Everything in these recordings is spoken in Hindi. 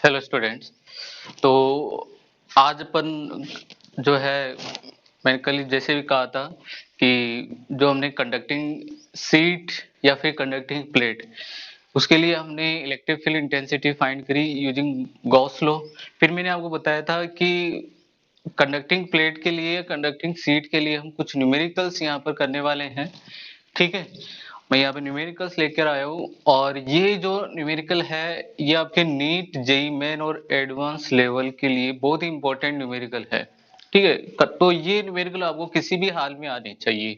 Hello students. तो आज अपन जो है, मैंने कल जैसे भी कहा था कि जो हमने कंडक्टिंग सीट या फिर कंडक्टिंग प्लेट, उसके लिए हमने इलेक्ट्रिक फील्ड इंटेंसिटी फाइंड करी यूजिंग गॉस लॉ। फिर मैंने आपको बताया था कि कंडक्टिंग प्लेट के लिए, कंडक्टिंग सीट के लिए हम कुछ न्यूमेरिकल्स यहाँ पर करने वाले हैं। ठीक है, मैं यहाँ पे न्यूमेरिकल्स लेकर आया हूँ और ये जो न्यूमेरिकल है ये आपके नीट जेई मेन और एडवांस लेवल के लिए बहुत ही इंपॉर्टेंट न्यूमेरिकल है। ठीक है, तो ये न्यूमेरिकल आपको किसी भी हाल में आने चाहिए।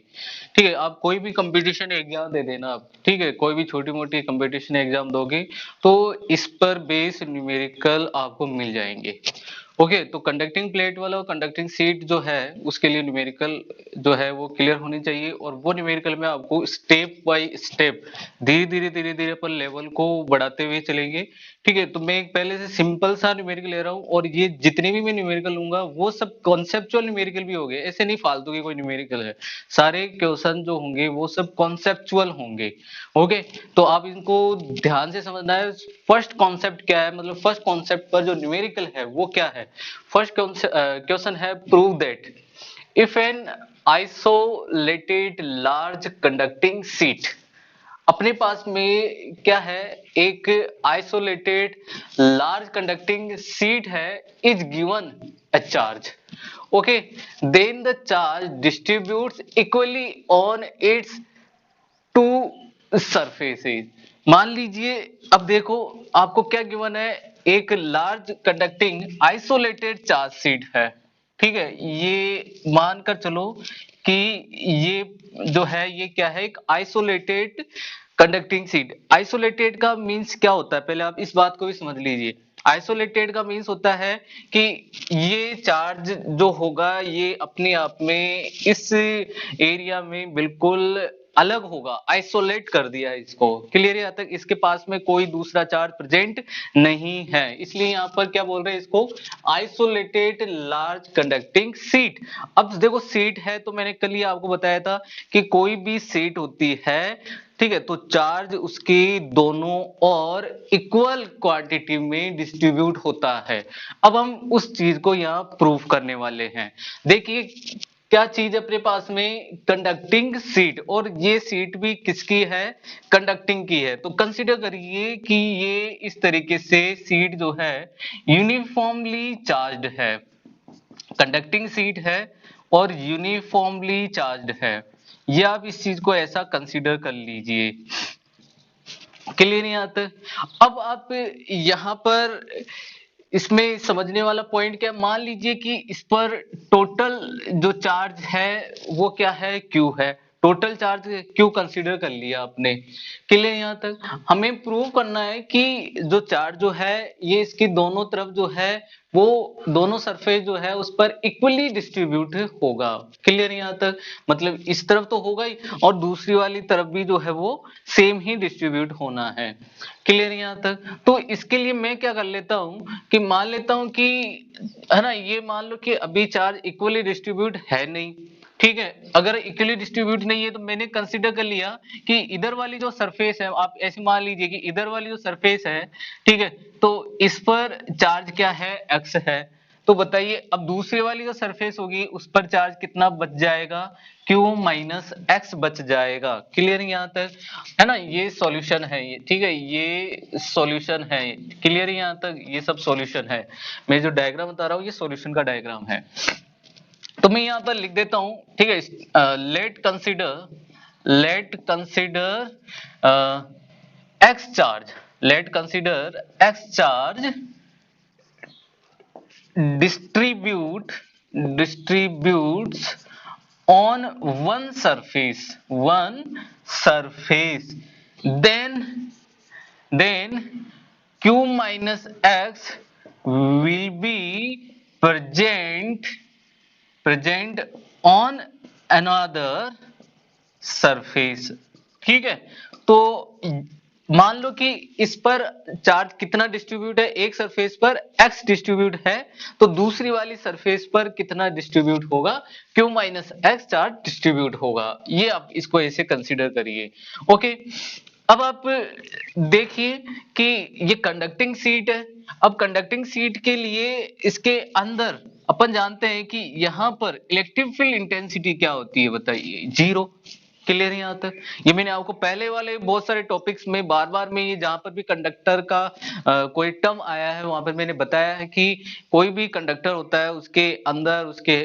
ठीक है, आप कोई भी कंपटीशन एग्जाम दे देना आप, ठीक है, कोई भी छोटी मोटी कंपटीशन एग्जाम दोगे तो इस पर बेस न्यूमेरिकल आपको मिल जाएंगे। ओके, तो कंडक्टिंग प्लेट वाला और कंडक्टिंग सीट जो है उसके लिए न्यूमेरिकल जो है वो क्लियर होनी चाहिए, और वो न्यूमेरिकल में आपको स्टेप बाय स्टेप धीरे धीरे पर लेवल को बढ़ाते हुए चलेंगे। ठीक है, तो मैं एक पहले से सिंपल सा न्यूमेरिकल ले रहा हूँ और ये जितने भी मैं न्यूमेरिकल लूंगा वो सब कॉन्सेप्चुअल न्यूमेरिकल भी होंगे, ऐसे नहीं फालतू के कोई न्यूमेरिकल है। सारे क्वेश्चन जो होंगे वो सब कॉन्सेप्चुअल होंगे। ओके, तो आप इनको ध्यान से समझना है। फर्स्ट कॉन्सेप्ट क्या है, मतलब फर्स्ट कॉन्सेप्ट पर जो न्यूमेरिकल है वो क्या है। फर्स्ट क्वेश्चन है, prove that if an isolated large conducting sheet, अपने पास में क्या है, एक आइसोलेटेड लार्ज कंडक्टिंग सीट है, is given a charge. Okay, then the charge distributes equally on its two surfaces. मान लीजिए, अब देखो आपको क्या गिवन है, एक large conducting isolated charge sheet है। ठीक है, ये मानकर चलो कि ये जो है ये क्या है, एक आइसोलेटेड कंडक्टिंग सीट। आइसोलेटेड का मींस क्या होता है, पहले आप इस बात को भी समझ लीजिए। आइसोलेटेड का मींस होता है कि ये चार्ज जो होगा ये अपने आप में इस एरिया में बिल्कुल अलग होगा, आइसोलेट कर दिया है इसको। क्लियर है, यहाँ तक इसके पास में कोई दूसरा चार्ज प्रेजेंट नहीं है, इसलिए यहाँ पर क्या बोल रहे हैं इसको, आइसोलेटेड लार्ज कंडक्टिंग सीट। अब देखो सीट है तो मैंने कल ही आपको बताया था कि कोई भी सीट होती है, ठीक है, तो चार्ज उसकी दोनों और इक्वल क्वांटिटी में डिस्ट्रीब्यूट होता है। अब हम उस चीज को यहाँ प्रूव करने वाले हैं। देखिए क्या चीज अपने पास में, कंडक्टिंग सीट, और ये सीट भी किसकी है, कंडक्टिंग की है। तो कंसीडर करिए कि ये इस तरीके से सीट जो है यूनिफॉर्मली चार्ज्ड है, कंडक्टिंग सीट है और यूनिफॉर्मली चार्ज्ड है। ये आप इस चीज को ऐसा कंसीडर कर लीजिए। क्लियर नहीं आता। अब आप यहां पर इसमें समझने वाला पॉइंट क्या, मान लीजिए कि इस पर टोटल जो चार्ज है वो क्या है, क्यू है। टोटल चार्ज क्यू कंसीडर कर लिया आपने। क्लियर यहाँ तक। हमें प्रूव करना है कि जो चार्ज जो है ये इसकी दोनों तरफ जो है वो दोनों सरफेस जो है उस पर इक्वली डिस्ट्रीब्यूट होगा। क्लियर यहाँ तक, मतलब इस तरफ तो होगा ही और दूसरी वाली तरफ भी जो है वो सेम ही डिस्ट्रीब्यूट होना है। क्लियर यहाँ तक। तो इसके लिए मैं क्या कर लेता हूं कि मान लेता हूं कि, है ना, ये मान लो कि अभी चार्ज इक्वली डिस्ट्रीब्यूट है नहीं। ठीक है, अगर इक्वली डिस्ट्रीब्यूट नहीं है तो मैंने कंसीडर कर लिया कि इधर वाली जो सरफेस है, आप ऐसे मान लीजिए कि इधर वाली जो सरफेस है, ठीक है, तो इस पर चार्ज क्या है, एक्स है। तो बताइए अब दूसरी वाली जो सरफेस होगी उस पर चार्ज कितना बच जाएगा, Q माइनस एक्स बच जाएगा। क्लियर यहाँ तक, है ना, ये सॉल्यूशन है ये। ठीक है, ये सॉल्यूशन है। क्लियर यहाँ तक, ये सब सॉल्यूशन है। मैं जो डायग्राम बता रहा हूँ ये सॉल्यूशन का डायग्राम है। तो मैं यहाँ पर लिख देता हूं, ठीक है, late consider x charge, late consider x charge distributes on one surface, then q minus x will be present on another surface. ठीक है, तो मान लो कि इस पर चार्ज कितना डिस्ट्रीब्यूट है, एक सरफेस पर x डिस्ट्रीब्यूट है, तो दूसरी वाली सरफेस पर कितना डिस्ट्रीब्यूट होगा, q minus x charge distribute होगा। ये आप इसको ऐसे कंसीडर करिए। ओके, अब आप देखिए कि ये कंडक्टिंग सीट है। अब कंडक्टिंग सीट के लिए इसके अंदर अपन जानते हैं कि यहां पर इलेक्ट्रिक फील्ड इंटेंसिटी क्या होती है, बताइए, जीरो। क्लियर है यहां तक? ये मैंने आपको पहले वाले बहुत सारे टॉपिक्स में बार बार में, ये जहां पर भी कंडक्टर का कोई टर्म आया है वहां पर मैंने बताया है कि कोई भी कंडक्टर होता है उसके अंदर उसके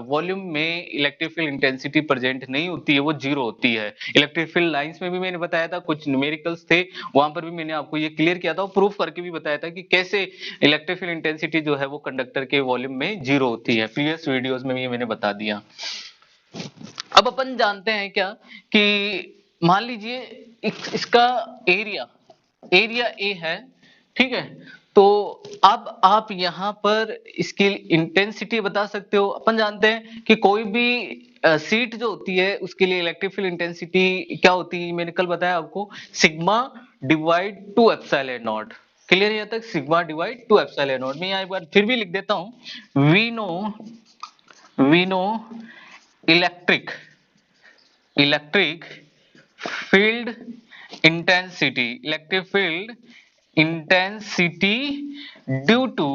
वॉल्यूम में इलेक्ट्रिक फील्ड इंटेंसिटी प्रेजेंट नहीं होती है, वो जीरो होती है। इलेक्ट्रिक फील्ड लाइंस में भी मैंने बताया था, कुछ न्यूमेरिकल्स थे वहां पर भी मैंने आपको ये क्लियर किया था और प्रूफ करके भी बताया था कि कैसे इलेक्ट्रिक फील्ड इंटेंसिटी जो है वो कंडक्टर के वॉल्यूम में जीरो होती है। प्रीवियस वीडियोस में भी मैंने बता दिया। अब अपन जानते हैं क्या कि मान लीजिए इसका एरिया एरिया ए है, ठीक है। तो अब आप यहां पर इसकी इंटेंसिटी बता सकते हो। अपन जानते हैं कि कोई भी सीट जो होती है उसके लिए इलेक्ट्रिक फील्ड इंटेंसिटी क्या होती है, मैंने कल बताया आपको, sigma divide to epsilon naught. Clear है यहाँ तक? Sigma divide to epsilon naught. मैं यहाँ एक बार फिर भी लिख देता हूं, we know electric field intensity due to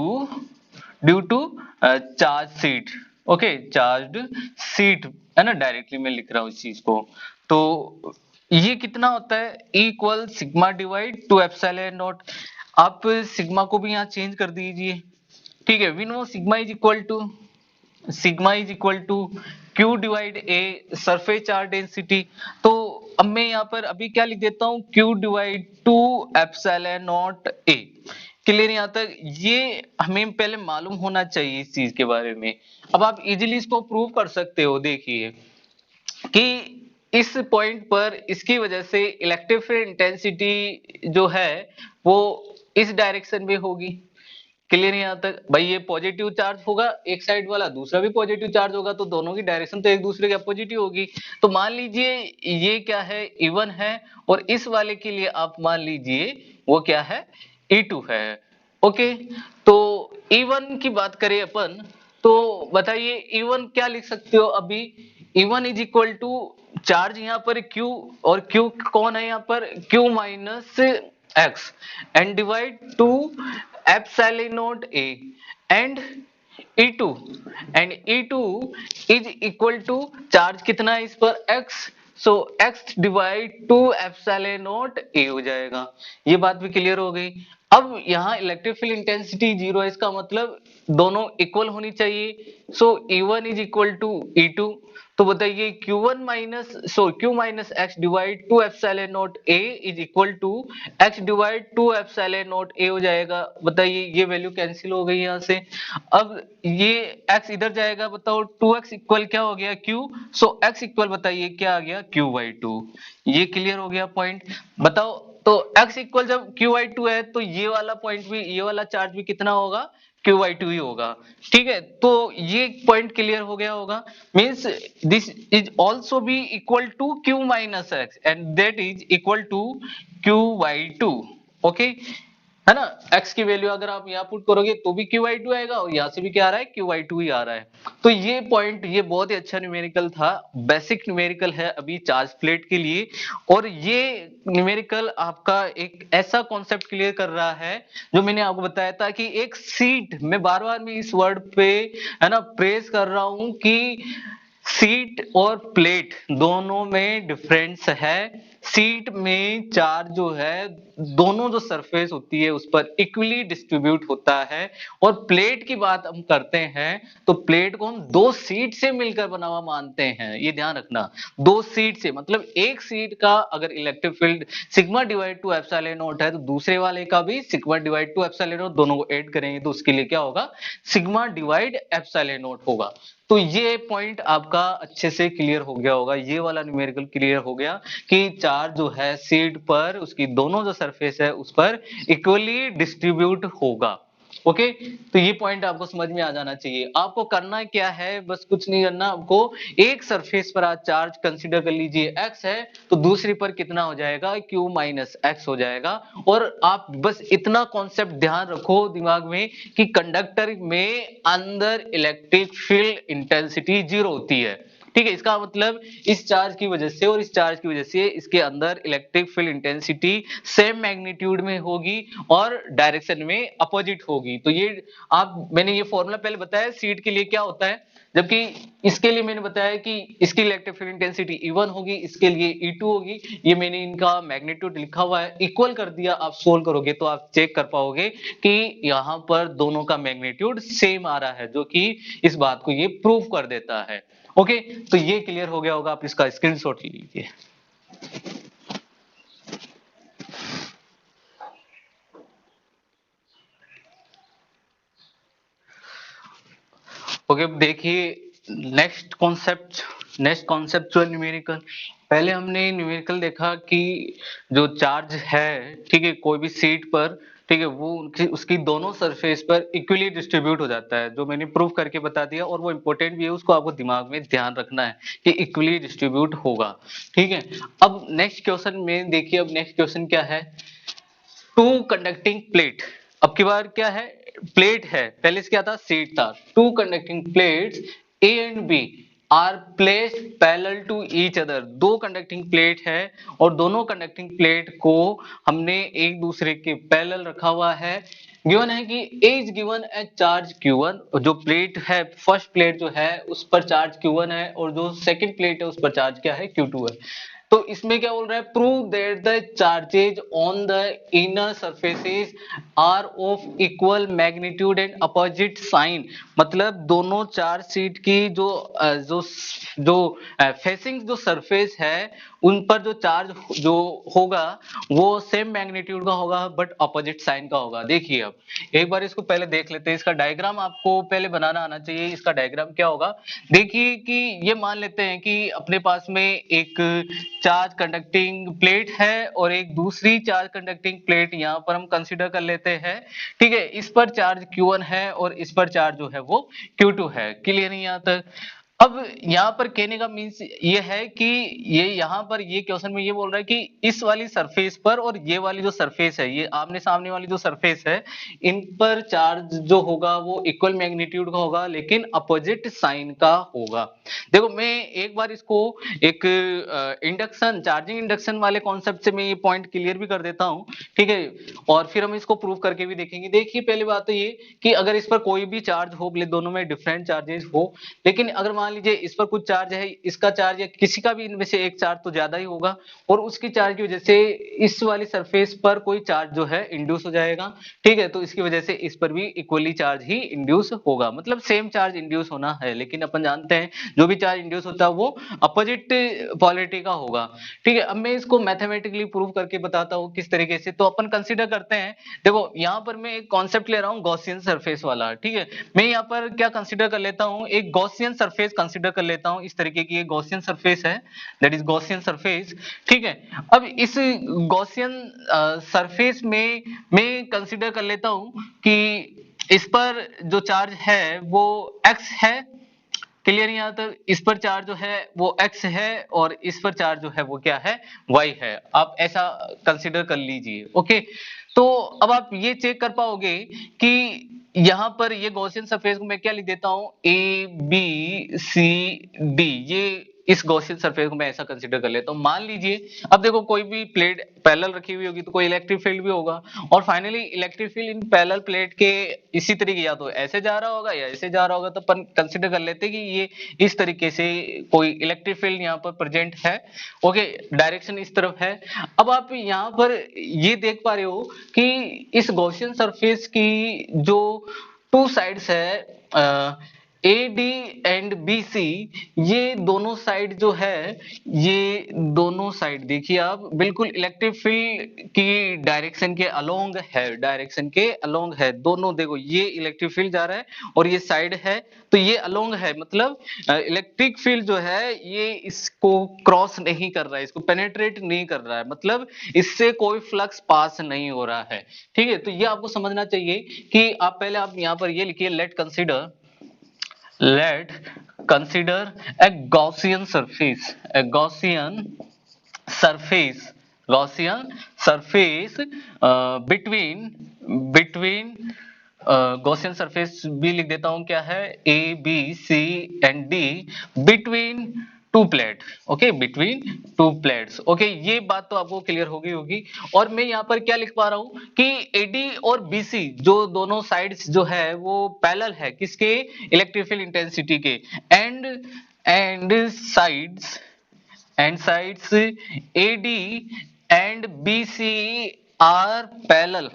charge sheet. Okay, charge sheet है ना, डायरेक्टली मैं लिख रहा हूं इस चीज को। तो ये कितना होता है, equal sigma divide to epsilon naught. आप सिग्मा को भी यहाँ चेंज कर दीजिए, ठीक है। We know sigma is equal to Q divide A, surface charge density. तो अब मैं यहाँ पर अभी क्या लिख देता हूँ, Q divide to epsilon not a. Clear यहाँ तक? ये हमें पहले मालूम होना चाहिए इस चीज के बारे में। अब आप इजीली इसको प्रूव कर सकते हो। देखिए कि इस पॉइंट पर इसकी वजह से इलेक्ट्रिक फील्ड इंटेंसिटी जो है वो इस डायरेक्शन में होगी। क्लियर यहाँ तक? भाई ये पॉजिटिव चार्ज होगा एक साइड वाला, दूसरा भी पॉजिटिव चार्ज होगा, तो दोनों की डायरेक्शन तो एक दूसरे के अपोजिट ही होगी। तो मान लीजिए ये क्या है, E1 है, और इस वाले के लिए आप मान लीजिए वो क्या है, E2 है। ओके, तो E1 की बात करें अपन, तो बताइए E1 क्या लिख सकते हो अभी। E1 is equal to charge यहाँ पर Q, और Q कौन है यहाँ पर, Q minus X, and divide to epsilon not A, and E2, and E2 is equal to charge कितना है इस पर, x, so x divide to epsilon not A हो जाएगा। ये बात भी क्लियर हो गई। अब यहाँ इलेक्ट्रिक फील्ड इंटेंसिटी जीरो है, इसका मतलब दोनों इक्वल होनी चाहिए। So E1 is equal to E2। तो बताइए Q minus X divide to epsilon not A is equal to X divide to epsilon not A हो जाएगा। बताइए ये वैल्यू कैंसिल हो गई यहाँ से। अब ये x इधर जाएगा, बताओ 2x इक्वल क्या हो गया, q। सो x इक्वल बताइए क्या आ गया, q/2। ये क्लियर हो गया पॉइंट। बताओ, तो x इक्वल जब q/2 है तो ये वाला पॉइंट भी, ये वाला चार्ज भी कितना होगा, q/2 ही होगा। ठीक है, तो ये पॉइंट क्लियर हो गया होगा। Means this is also be equal to q minus X, and that is equal to q/2। Okay, है ना। x की वैल्यू अगर आप यहाँ पुट करोगे तो भी q/2 आएगा, और यहाँ से भी क्या आ रहा है, q/2 ही आ रहा है। तो ये पॉइंट, ये बहुत ही अच्छा न्यूमेरिकल था, बेसिक न्यूमेरिकल है अभी चार्ज प्लेट के लिए। और ये न्यूमेरिकल आपका एक ऐसा कॉन्सेप्ट क्लियर कर रहा है जो मैंने आपको बताया था कि एक सीट, मैं बार बार मैं इस वर्ड पे है ना प्रेस कर रहा हूं कि सीट और प्लेट दोनों में डिफरेंस है। सीट में चार्ज जो है दोनों जो सरफेस होती है उस पर इक्वली डिस्ट्रीब्यूट होता है, और प्लेट की बात हम करते हैं तो प्लेट को हम दो सीट से मिलकर बना हुआ मानते हैं। ये ध्यान रखना, दो सीट से मतलब एक सीट का अगर electric field sigma divide to epsilon not है तो दूसरे वाले का भी sigma divide to epsilon not, दोनों को ऐड करेंगे तो उसके लिए क्या होगा, सिग्मा डिवाइड एप्सिलॉन नॉट होगा। तो ये पॉइंट आपका अच्छे से क्लियर हो गया होगा, ये वाला न्यूमेरिकल क्लियर हो गया कि चार्ज जो है सीट पर उसकी दोनों जो सरफेस है उस पर इक्वली डिस्ट्रीब्यूट होगा। ओके, तो ये पॉइंट आपको समझ में आ जाना चाहिए। आपको करना क्या है, बस कुछ नहीं करना आपको, एक सरफेस पर आज चार्ज कंसीडर कर लीजिए x है, तो दूसरी पर कितना हो जाएगा, q माइनस एक्स हो जाएगा। और आप बस इतना कॉन्सेप्ट ध्यान रखो दिमाग में कि कंडक्टर में अंदर इलेक्ट्रिक फील्ड इंटेंसिटी जीरो होती है। ठीक है, इसका मतलब इस चार्ज की वजह से और इस चार्ज की वजह से इसके अंदर electric field intensity same magnitude में होगी और डायरेक्शन में अपोजिट होगी। तो ये मैंने ये फॉर्मूला पहले बताया सीट के लिए क्या होता है, जबकि इसके लिए मैंने बताया कि इसकी इलेक्ट्रिक फील्ड इंटेंसिटी E1 होगी, इसके लिए E2 होगी। ये मैंने इनका मैग्नीट्यूड लिखा हुआ है, इक्वल कर दिया। आप सोल्व करोगे तो आप चेक कर पाओगे कि यहाँ पर दोनों का मैग्नीट्यूड सेम आ रहा है, जो कि इस बात को ये प्रूव कर देता है। ओके, तो ये क्लियर हो गया होगा, आप इसका स्क्रीनशॉट लीजिए। ओके, देखिए नेक्स्ट कॉन्सेप्चुअल न्यूमेरिकल। पहले हमने न्यूमेरिकल देखा कि जो चार्ज है, ठीक है, कोई भी सीट पर, ठीक है, वो उसकी दोनों सरफेस पर इक्वली डिस्ट्रीब्यूट हो जाता है, जो मैंने प्रूव करके बता दिया, और वो इंपॉर्टेंट भी है, उसको आपको दिमाग में ध्यान रखना है कि इक्वली डिस्ट्रीब्यूट होगा। ठीक है, अब नेक्स्ट क्वेश्चन में देखिए, अब नेक्स्ट क्वेश्चन क्या है, टू कंडक्टिंग प्लेट। अब की बार क्या है, प्लेट है, पहले से क्या था, सीट था। Two conducting plates A and B are placed parallel to each other. दो कंडक्टिंग प्लेट है और दोनों कंडक्टिंग प्लेट को हमने एक दूसरे के पैरेलल रखा हुआ है। गिवन है कि A is given A charge Q1, जो प्लेट है, फर्स्ट प्लेट जो है उस पर चार्ज Q1 है और जो सेकंड प्लेट है उस पर चार्ज क्या है, Q2 है। तो इसमें क्या बोल रहा है, prove that the charges on the inner surfaces are of equal magnitude and opposite sign. मतलब दोनों चार्ज शीट की जो फेसिंग जो सरफेस है उन पर जो चार्ज जो होगा वो सेम मैग्नीट्यूड का होगा बट अपोजिट साइन का होगा। देखिए, अब एक बार इसको पहले देख लेते हैं, इसका डायग्राम आपको पहले बनाना आना चाहिए। इसका डायग्राम क्या होगा, देखिए कि ये मान लेते हैं कि अपने पास में एक चार्ज कंडक्टिंग प्लेट है और एक दूसरी चार्ज कंडक्टिंग प्लेट यहाँ पर हम कंसीडर कर लेते हैं। ठीक है, इस पर चार्ज Q1 है और इस पर चार्ज जो है वो Q2 है। क्लियर नहीं यहाँ तक? अब यहाँ पर कहने का मीन्स ये है कि ये यहाँ पर ये क्वेश्चन में ये बोल रहा है कि इस वाली सरफेस पर और ये वाली जो सरफेस है, ये आमने सामने वाली जो सरफेस है, इन पर चार्ज जो होगा वो इक्वल मैग्नीट्यूड का होगा लेकिन अपोजिट साइन का होगा। देखो, मैं एक बार इसको एक इंडक्शन चार्जिंग इंडक्शन वाले कॉन्सेप्ट से मैं ये पॉइंट क्लियर भी कर देता हूँ। ठीक है, और फिर हम इसको प्रूव करके भी देखेंगे। देखिए, पहली बात तो ये कि अगर इस पर कोई भी चार्ज हो, भले दोनों में डिफरेंट चार्जेस हो, लेकिन अगर मान लीजिए इस पर कुछ चार्ज है, इसका चार्ज या किसी का भी इनमें से एक चार्ज तो ज्यादा ही होगा और उसकी चार्ज की वजह से इस वाली सरफेस पर कोई चार्ज जो है इंड्यूस हो जाएगा। ठीक है, तो इसकी वजह से इस पर भी इक्वली चार्ज ही इंड्यूस होगा, मतलब सेम चार्ज इंड्यूस होना है। लेकिन अपन जानते हैं जो भी चार्ज इंड्यूस होता है वो अपोजिट पोलैरिटी का होगा। ठीक है, अब मैं इसको मैथमेटिकली प्रूव करके बताता हूँ किस तरीके से। तो अपन कंसीडर करते हैं, देखो यहाँ पर मैं एक कॉन्सेप्ट ले रहा हूँ गॉसियन सरफेस वाला। ठीक है, मैं यहाँ पर क्या कंसीडर कर लेता हूँ, एक गॉसियन सरफेस कंसीडर कर लेता हूँ। इस तरीके की एक गॉसियन सरफेस है, दैट इज गॉसियन सरफेस। ठीक है, अब इस गॉसियन सरफेस में मैं कंसीडर कर लेता हूँ कि इस पर जो चार्ज है वो x है। क्लियर? यहाँ तक इस पर चार्ज जो है वो x है और इस पर चार्ज जो है वो क्या है, y है। आप ऐसा कंसीडर कर लीजिए। ओके, तो अब आप ये चेक कर पाओगे कि यहां पर ये गॉसियन सरफेस को मैं क्या लिख देता हूं, ए बी सी डी। ये इस गॉसियन सरफेस को मैं ऐसा कंसीडर कर लेता हूं। मान लीजिए, अब देखो कोई भी प्लेट पैरेलल रखी हुई होगी तो कोई इलेक्ट्रिक फील्ड भी होगा, और finally electric field in parallel plate के इसी तरीके या तो ऐसे जा रहा होगा या ऐसे जा रहा होगा। तो अपन कंसीडर कर लेते हैं कि ये इस तरीके से कोई इलेक्ट्रिक फील्ड यहाँ पर प्रेजेंट है। ओके, डायरेक्शन इस तरफ है। अब आप यहाँ पर ये देख पा रहे हो कि इस गॉसियन सरफेस की जो टू साइड्स है, A D and B C, ये दोनों साइड जो है, ये दोनों साइड देखिए आप बिल्कुल इलेक्ट्रिक फील्ड की डायरेक्शन के अलोंग है, डायरेक्शन के अलोंग है दोनों। देखो, ये इलेक्ट्रिक फील्ड जा रहा है और ये साइड है, तो ये अलोंग है, मतलब इलेक्ट्रिक फील्ड जो है ये इसको क्रॉस नहीं कर रहा है, इसको पेनेट्रेट नहीं कर रहा है, मतलब इससे कोई फ्लक्स पास नहीं हो रहा है। ठीक है, तो ये आपको समझना चाहिए कि आप पहले आप यहाँ पर ये लिखिए, let consider a Gaussian surface, a surface Gaussian surface between Gaussian surface भी लिख देता हूं, क्या है, A B C and D between two plate, okay, between two plates, okay, ये बात तो आपको क्लियर होगी। और मैं यहाँ पर क्या लिख पा रहा हूं कि एडी और बीसी जो दोनों साइड्स जो है वो पैरेलल है किसके, इलेक्ट्रिक फील्ड इंटेंसिटी के, and sides AD and BC are parallel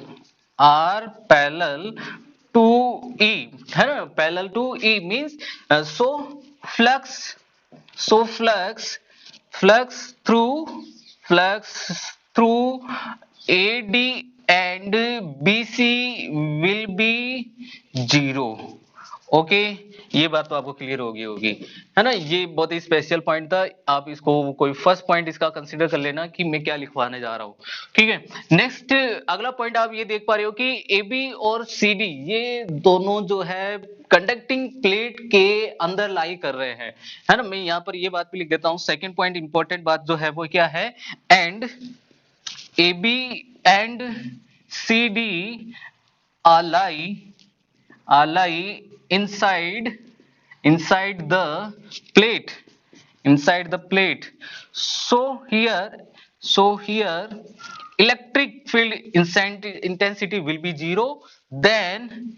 to E, है ना, parallel to E means so flux flux through AD and BC will be zero, okay, ये बात तो आपको क्लियर होगी, है ना। ये बहुत ही स्पेशल पॉइंट था, आप इसको कोई फर्स्ट पॉइंट इसका कंसीडर कर लेना कि मैं क्या लिखवाने जा रहा हूं, ठीक है। नेक्स्ट अगला पॉइंट आप ये देख पा रहे हो कि AB और CD ये दोनों जो है कंडक्टिंग प्लेट के अंदर लाई कर रहे हैं, है ना। मैं यहाँ पर ये बात भी लिख देता हूं, सेकेंड पॉइंट इंपॉर्टेंट बात जो है वो क्या है, and AB and CD lie inside the plate, so here electric field intensity will be zero, then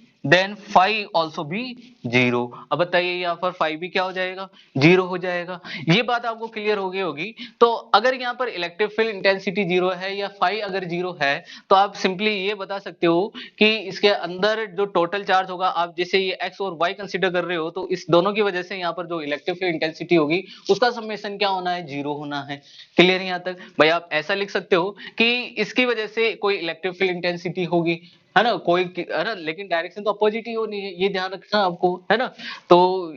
phi also be zero. अब बताइए यहाँ पर phi भी क्या हो जाएगा, जीरो हो जाएगा। ये बात आपको क्लियर हो गई होगी। तो अगर यहाँ पर इलेक्ट्रिक फील्ड इंटेंसिटी जीरो है या phi अगर जीरो है तो आप सिंपली ये बता सकते हो कि इसके अंदर जो टोटल चार्ज होगा, आप जैसे ये x और y कंसीडर कर रहे हो तो इस दोनों की वजह से यहाँ पर जो इलेक्ट्रिक फील्ड इंटेंसिटी होगी उसका समेशन क्या होना है, जीरो होना है। क्लियर है यहाँ तक भाई? आप ऐसा लिख सकते हो कि इसकी वजह से कोई इलेक्ट्रिक फील्ड इंटेंसिटी होगी, है ना, कोई, है ना, लेकिन डायरेक्शन तो अपोजिट ही होनी है, ये ध्यान रखना आपको, है ना। तो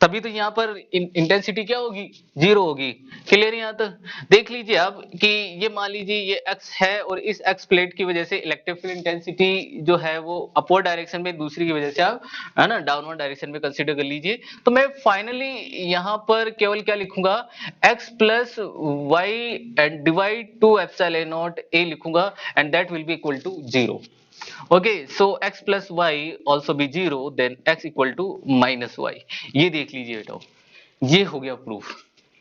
तभी तो यहाँ पर इंटेंसिटी क्या होगी, जीरो होगी। क्लियर यहाँ तक? देख लीजिए आप कि ये मान लीजिए ये x है और इस x प्लेट की वजह से इलेक्ट्रिक फील्ड इंटेंसिटी जो है वो अपवर्ड डायरेक्शन में, दूसरी की वजह से आप, है ना, डाउनवर्ड डायरेक्शन में कंसीडर कर लीजिए। तो मैं फाइनली यहाँ पर केवल क्या लिखूंगा, x plus Y and divide to epsilon not a लिखूंगा and that will be equal to zero. Okay, so x plus y also be zero, then x equal to minus y। ये देख लीजिए बेटा, ये हो गया प्रूफ।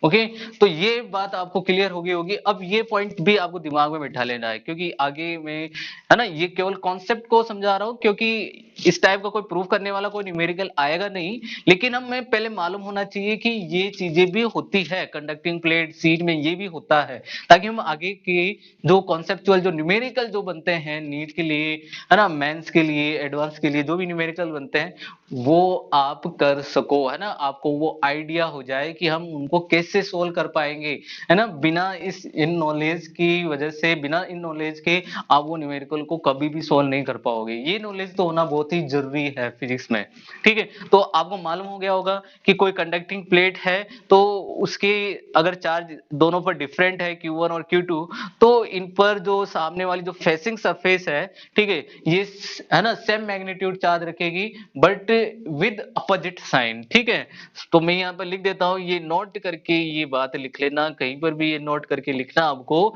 ओके, तो ये बात आपको क्लियर हो गई होगी। अब ये पॉइंट भी आपको दिमाग में बिठा लेना है क्योंकि आगे में, है ना, ये केवल कॉन्सेप्ट को समझा रहा हूं क्योंकि इस टाइप का कोई प्रूफ करने वाला कोई न्यूमेरिकल आएगा नहीं, लेकिन हमें पहले मालूम होना चाहिए कि ये चीजें भी होती है, कंडक्टिंग प्लेट सीट में ये भी होता है, ताकि हम आगे के जो कॉन्सेप्चुअल जो न्यूमेरिकल जो बनते हैं नीट के लिए, है ना, मेंस के लिए, एडवांस के लिए जो भी न्यूमेरिकल बनते हैं वो आप कर सको, है ना, आपको वो आइडिया हो जाए कि हम उनको कैसे सोल्व कर पाएंगे, है ना। बिना इन नॉलेज की वजह से, बिना इन नॉलेज के आप वो न्यूमेरिकल को कभी भी सोल्व नहीं कर पाओगे। ये नॉलेज तो होना बहुत ही जरूरी है फिजिक्स में, ठीक है। तो आपको मालूम हो गया होगा कि कोई कंडक्टिंग प्लेट है तो उसके अगर चार्ज दोनों पर डिफरेंट है Q1 और Q2, तो इन पर जो सामने वाली जो फेसिंग सरफेस है, ठीक है, ये, है ना, सेम मैग्नीट्यूड चार्ज रखेगी बट विद अपोजिट साइन, ठीक है। तो मैं यहाँ पर लिख देता हूँ, ये नोट करके ये बात लिख लेना, कहीं पर भी ये नोट करके लिखना आपको।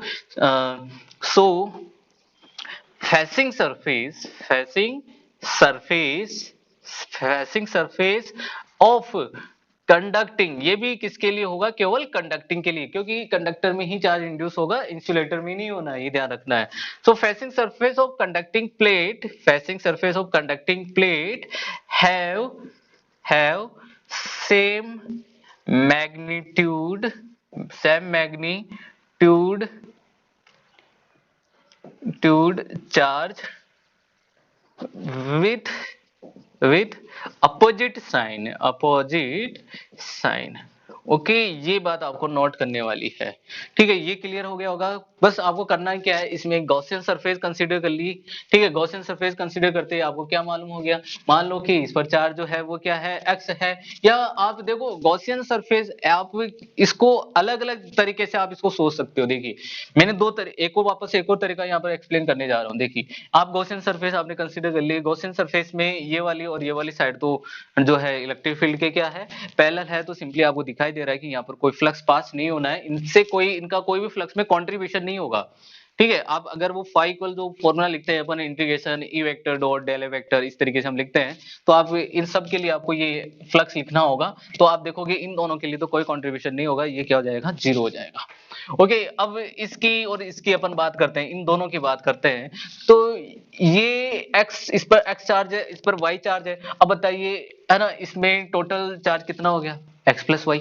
सो फेसिंग सरफेस ऑफ कंडक्टिंग, ये भी किसके लिए होगा, केवल कंडक्टिंग के लिए, क्योंकि कंडक्टर में ही चार्ज इंड्यूस होगा, इंसुलेटर में नहीं होना है, ये ध्यान रखना है। So facing surface of conducting plate have same magnitude charge with opposite sign। Okay, ये बात आपको नोट करने वाली है, ठीक है। ये क्लियर हो गया होगा। बस आपको करना क्या है, इसमें गॉसियन सरफेस कंसीडर कर ली, ठीक है। गॉसियन सरफेस कंसीडर करते ही आपको क्या मालूम हो गया, मान लो कि इस पर चार्ज जो है वो क्या है, x है। या आप देखो गॉसियन सरफेस, आप इसको अलग अलग तरीके से आप इसको सोच सकते हो। देखिए मैंने एक और तरीका यहाँ पर एक्सप्लेन करने जा रहा हूँ। देखिए आप गॉसियन सरफेस आपने कंसीडर कर ली, गॉसियन सरफेस में ये वाली और ये वाली साइड तो जो है इलेक्ट्रिक फील्ड के क्या है, पैरेलल है, तो सिंपली आपको दिखाई दे रहा है कि यहाँ पर कोई फ्लक्स पास नहीं होना है, इनका कोई भी फ्लक्स में कंट्रीब्यूशन नहीं होगा, ठीक है। आप अगर वो फाई इक्वल जो फॉर्मूला लिखते हैं अपन integration E vector dot del A vector इस तरीके से हम लिखते हैं, तो आप इन सब के लिए आपको ये फ्लक्स लिखना होगा, तो आप देखोगे इन दोनों के लिए तो कोई कंट्रीब्यूशन नहीं होगा, ये क्या हो जाएगा, जीरो हो जाएगा। ओके, अब इसकी और इसकी अपन बात करते हैं, इन दोनों की बात करते हैं। तो ये x, इस पर x चार्ज है, इस पर y चार्ज है। अब बताइए, है ना, इसमें टोटल चार्ज कितना हो गया, x plus Y.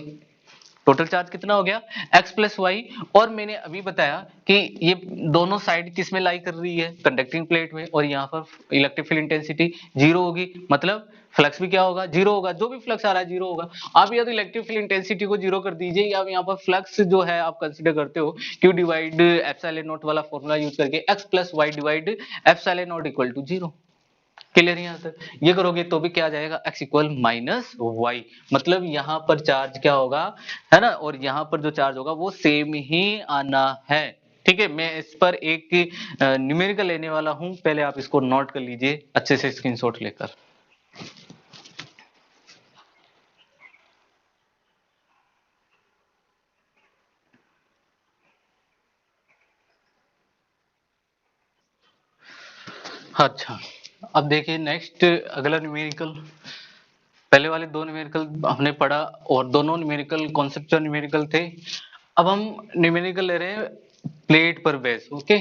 Total charge कितना हो गया, x प्लस वाई। और मैंने अभी बताया कि ये दोनों साइड किस में लाई कर रही है, कंडक्टिंग प्लेट में, और यहाँ पर इलेक्ट्रिक फील्ड इंटेंसिटी जीरो होगी, मतलब फ्लक्स भी क्या होगा, जीरो होगा। जो भी फ्लक्स आ रहा है जीरो होगा। आप या तो इलेक्ट्रिक फील्ड इंटेंसिटी को जीरो कर दीजिए, या यहाँ पर फ्लक्स जो है आप कंसीडर करते हो q डिवाइड एप्सिलॉन नॉट वाला फॉर्मूला यूज करके, x plus Y divide epsilon naught equal to zero. Clear यहाँ तक, ये करोगे तो भी क्या आ जाएगा, x इक्वल माइनस वाई। मतलब यहाँ पर चार्ज क्या होगा, है ना, और यहाँ पर जो चार्ज होगा वो सेम ही आना है। ठीक है, मैं इस पर एक न्यूमेरिकल लेने वाला हूं, पहले आप इसको नोट कर लीजिए अच्छे से स्क्रीनशॉट लेकर। अच्छा, अब देखिए नेक्स्ट अगला न्यूमेरिकल। पहले वाले दो न्यूमेरिकल हमने पढ़ा और दोनों न्यूमेरिकल कॉन्सेप्चुअल न्यूमेरिकल थे। अब हम न्यूमेरिकल ले रहे हैं प्लेट पर base. Okay,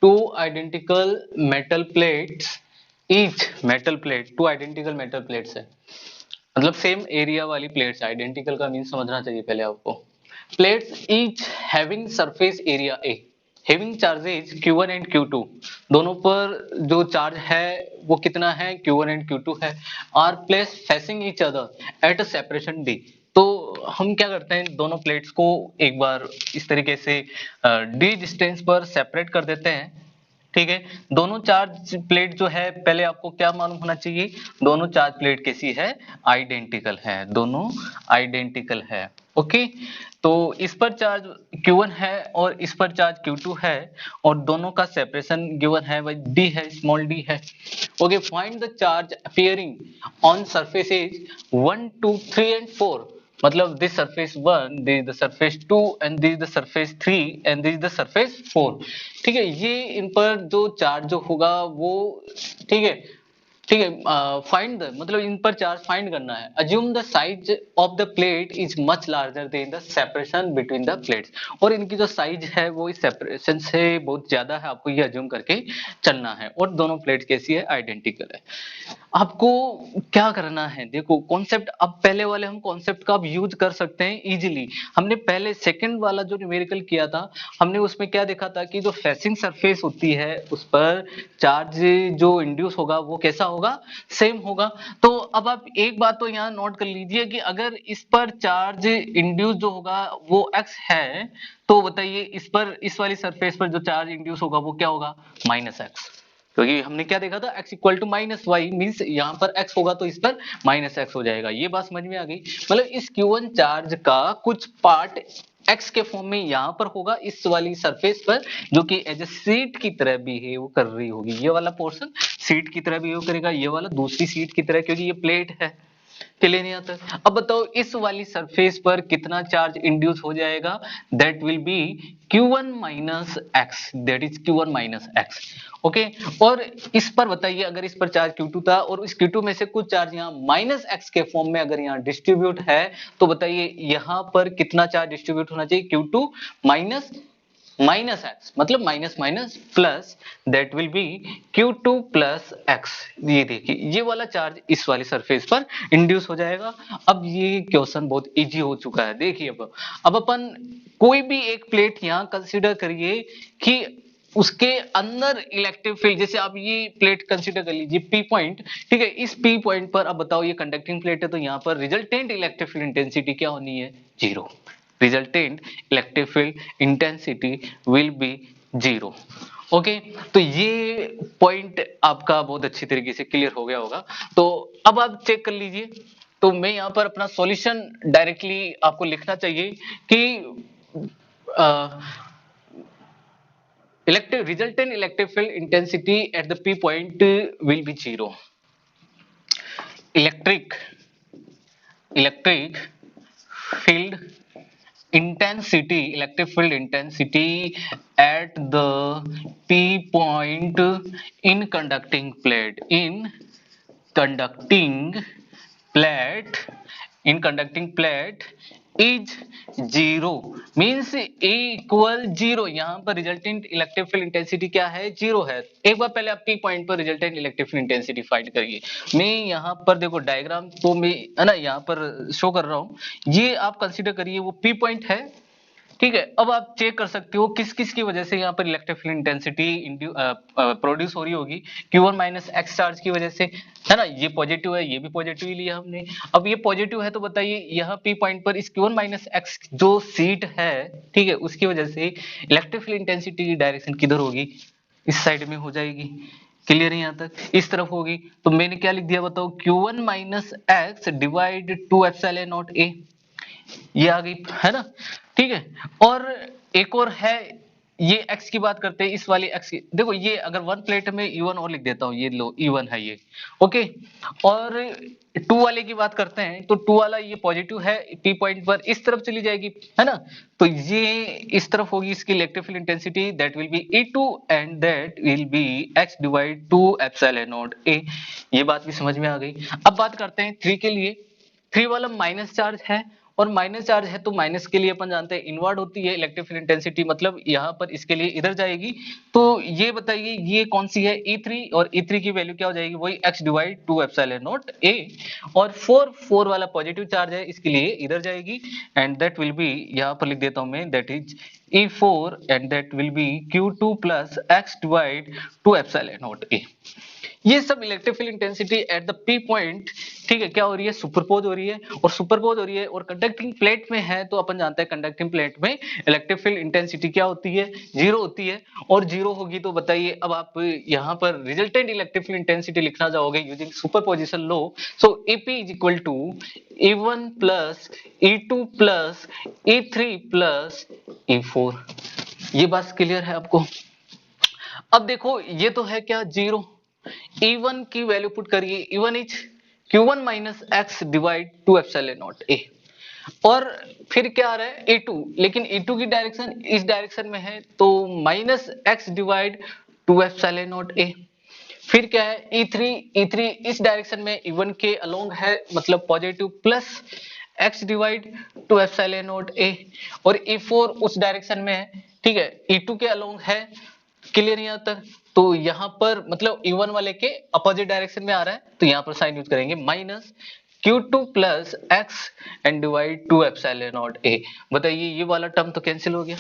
two identical metal plates, each metal plate, two identical metal plates है, मतलब सेम एरिया वाली प्लेट्स। आइडेंटिकल का मीन समझना चाहिए पहले आपको। Plates each having surface area A, having charges Q1 and Q2, दोनों पर जो चार्ज है वो कितना है, Q1 एंड Q2 है, are place facing each other at a separation D। तो हम क्या करते हैं, दोनों प्लेट्स को एक बार इस तरीके से D डिस्टेंस पर सेपरेट कर देते हैं। ठीक है, दोनों चार्ज प्लेट जो है, पहले आपको क्या मालूम होना चाहिए, दोनों चार्ज प्लेट कैसी है, आइडेंटिकल है, दोनों आइडेंटिकल है। ओके, तो इस पर चार्ज Q1 है और इस पर चार्ज Q2 है, और दोनों का सेपरेशन गिवन है वही D है, स्मॉल d है। Okay, find the charge appearing on surfaces 1 2 3 and 4, मतलब this surface 1, this is the surface 2 and this is the surface 3 and this is the surface 4। ठीक है, ये इन पर जो चार्ज जो होगा वो, ठीक है, ठीक है, फाइंड द, मतलब इन पर चार्ज फाइंड करना है। Assume the size of the plate is much larger than the separation between the plates, और इनकी जो साइज है वो इस सेपरेशन से बहुत ज्यादा है, आपको ये अज्यूम करके चलना है, और दोनों प्लेट कैसी है, आइडेंटिकल है। आपको क्या करना है, देखो कॉन्सेप्ट, अब पहले वाले हम कॉन्सेप्ट का अब यूज कर सकते हैं इजीली। हमने पहले सेकंड वाला जो न्यूमेरिकल किया था, हमने उसमें क्या देखा था कि जो फेसिंग सरफेस होती है उस पर चार्ज जो इंड्यूस होगा वो कैसा होगा, सेम होगा। तो अब आप एक बात तो यहाँ नोट कर लीजिए कि अगर इस पर चार्ज इंड्यूस जो होगा वो x है, तो बताइए इस पर, इस वाली सरफेस पर जो चार्ज इंड्यूस होगा वो क्या होगा, माइनस एक्स। क्योंकि हमने क्या देखा था, x equal to minus Y, means यहाँ पर x होगा तो इस पर माइनस एक्स हो जाएगा। ये बात समझ में आ गई, मतलब इस Q1 चार्ज का कुछ पार्ट x के फॉर्म में यहाँ पर होगा इस वाली सरफेस पर, जो कि एज ए सीट की तरह बिहेव कर रही होगी। ये वाला पोर्शन सीट की तरह बिहेव करेगा, ये वाला दूसरी सीट की तरह, क्योंकि ये प्लेट है। चलिए नहीं आता। अब बताओ इस वाली सरफेस पर कितना चार्ज इंड्यूस हो जाएगा, that will be Q1 minus x, that is Q1 minus x. Okay, और इस पर बताइए, अगर इस पर चार्ज Q2 था और इस Q2 में से कुछ चार्ज यहाँ माइनस एक्स के फॉर्म में अगर यहाँ डिस्ट्रीब्यूट है, तो बताइए यहाँ पर कितना चार्ज डिस्ट्रीब्यूट होना चाहिए, Q2 माइनस माइनस एक्स, मतलब minus minus plus, that will B Q2 plus X. ये देखिए ये वाला चार्ज इस वाली सरफेस पर इंड्यूस हो जाएगा। अब ये क्वेश्चन बहुत इजी हो चुका है। देखिए अब अपन कोई भी एक प्लेट यहाँ कंसीडर करिए कि उसके अंदर इलेक्ट्रिक फील्ड, जैसे आप ये प्लेट कंसीडर कर लीजिए पी पॉइंट। ठीक है, इस पी पॉइंट पर अब बताओ ये कंडक्टिंग प्लेट है, तो यहाँ पर रिजल्टेंट इलेक्ट्रिक फील्ड इंटेंसिटी क्या होनी है, zero. Resultant electric field intensity will be zero. Okay, तो ये पॉइंट आपका बहुत अच्छी तरीके से क्लियर हो गया होगा। तो अब आप चेक कर लीजिए, तो मैं यहाँ पर अपना सॉल्यूशन डायरेक्टली आपको लिखना चाहिए कि electric resultant electric field intensity at the P point will be zero. Electric electric field intensity, electric field intensity at the P point in conducting plate, conducting plate in conducting plate is zero, means A equal zero. यहां पर रिजल्टेंट इलेक्ट्रिक फील्ड इंटेंसिटी क्या है, जीरो है। एक बार पहले आप पी पॉइंट पर resultant electric field intensity find करिए। मैं यहां पर देखो डायग्राम तो मैं है ना यहां पर शो कर रहा हूं, ये आप कंसीडर करिए वो पी पॉइंट है, ठीक है। अब आप चेक कर सकते हो किस किस की वजह से यहाँ पर इलेक्ट्रिक फील्ड इंटेंसिटी प्रोड्यूस हो रही होगी। Q1 माइनस एक्स चार्ज की वजह से, है ना, ये पॉजिटिव है, ये भी पॉजिटिव ही लिया हमने। अब ये पॉजिटिव है तो बताइए यहाँ पी पॉइंट पर इस Q1 माइनस एक्स जो सीट है, ठीक है, उसकी वजह से इलेक्ट्रिक फील्ड इंटेंसिटी की डायरेक्शन किधर होगी, इस साइड में हो जाएगी। क्लियर है यहाँ तक, इस तरफ होगी। तो मैंने क्या लिख दिया बताओ, Q1 minus X divide 2 epsilon not a, ये आ गई, है ना, ठीक है। और एक और है, ये x की बात करते हैं, इस वाली x की देखो, ये अगर वन प्लेट में E1 और लिख देता हूं, ये लो E1 है ये, ओके। और 2 वाले की बात करते हैं तो 2 वाला ये पॉजिटिव है, P पॉइंट पर इस तरफ चली जाएगी, है ना। तो ये इस तरफ होगी इसकी electric field intensity, that will B E2 and that will B x divide 2 epsilon not a। ये बात भी समझ में आ गई। अब बात करते हैं 3 के लिए। 3 वाला माइनस चार्ज है, और माइनस चार्ज है तो माइनस के लिए अपन जानते हैं इनवर्ड होती है इलेक्ट्रिक फील्ड इंटेंसिटी, मतलब यहाँ पर इसके लिए इधर जाएगी। तो ये बताइए ये कौन सी है, E3, और E3 की वैल्यू क्या हो जाएगी, वही x divide 2 epsilon not a। और 4 वाला पॉजिटिव चार्ज है, इसके लिए इधर जाएगी, एंड दैट विल बी, यहाँ पर लिख देता हूं मैं, that is E4 and that will B Q2 plus x divide 2 epsilon not a। ये सब electric field intensity at the P point, ठीक है, क्या हो रही है, सुपरपोज हो रही है, और सुपरपोज हो रही है और कंडक्टिंग प्लेट में है, तो अपन जानते हैं कंडक्टिंग प्लेट में इलेक्ट्रिक फील्ड इंटेंसिटी क्या होती है, जीरो होती है। और जीरो होगी तो बताइए, अब आप यहां पर रिजल्टेंट इलेक्ट्रिक फील्ड इंटेंसिटी लिखना चाहोगे using superposition law, so EP is equal to E1 plus E2 plus E3 plus E4। ये बात क्लियर है आपको। अब देखो ये तो है क्या, जीरो। E1 की वैल्यू पुट करिए, E1 is Q1 minus X divide 2 epsilon not a। और फिर क्या आ रहा है, E2, लेकिन E2 की डायरेक्शन इस डायरेक्शन में है, तो minus X divide 2 epsilon not a। फिर क्या है, E3 इस डायरेक्शन में E1 के अलोंग है, मतलब positive, plus x divide 2 epsilon not a। और E4 उस डायरेक्शन में है, ठीक है, E2 के अलोंग है। क्लियर यहाँ तक। तो यहाँ पर मतलब E1 वाले के अपोजिट डायरेक्शन में आ रहा है, तो यहाँ पर साइन यूज करेंगे, minus Q2 plus X and divide 2 epsilon not a। बताइए ये वाला टर्म तो कैंसिल हो गया।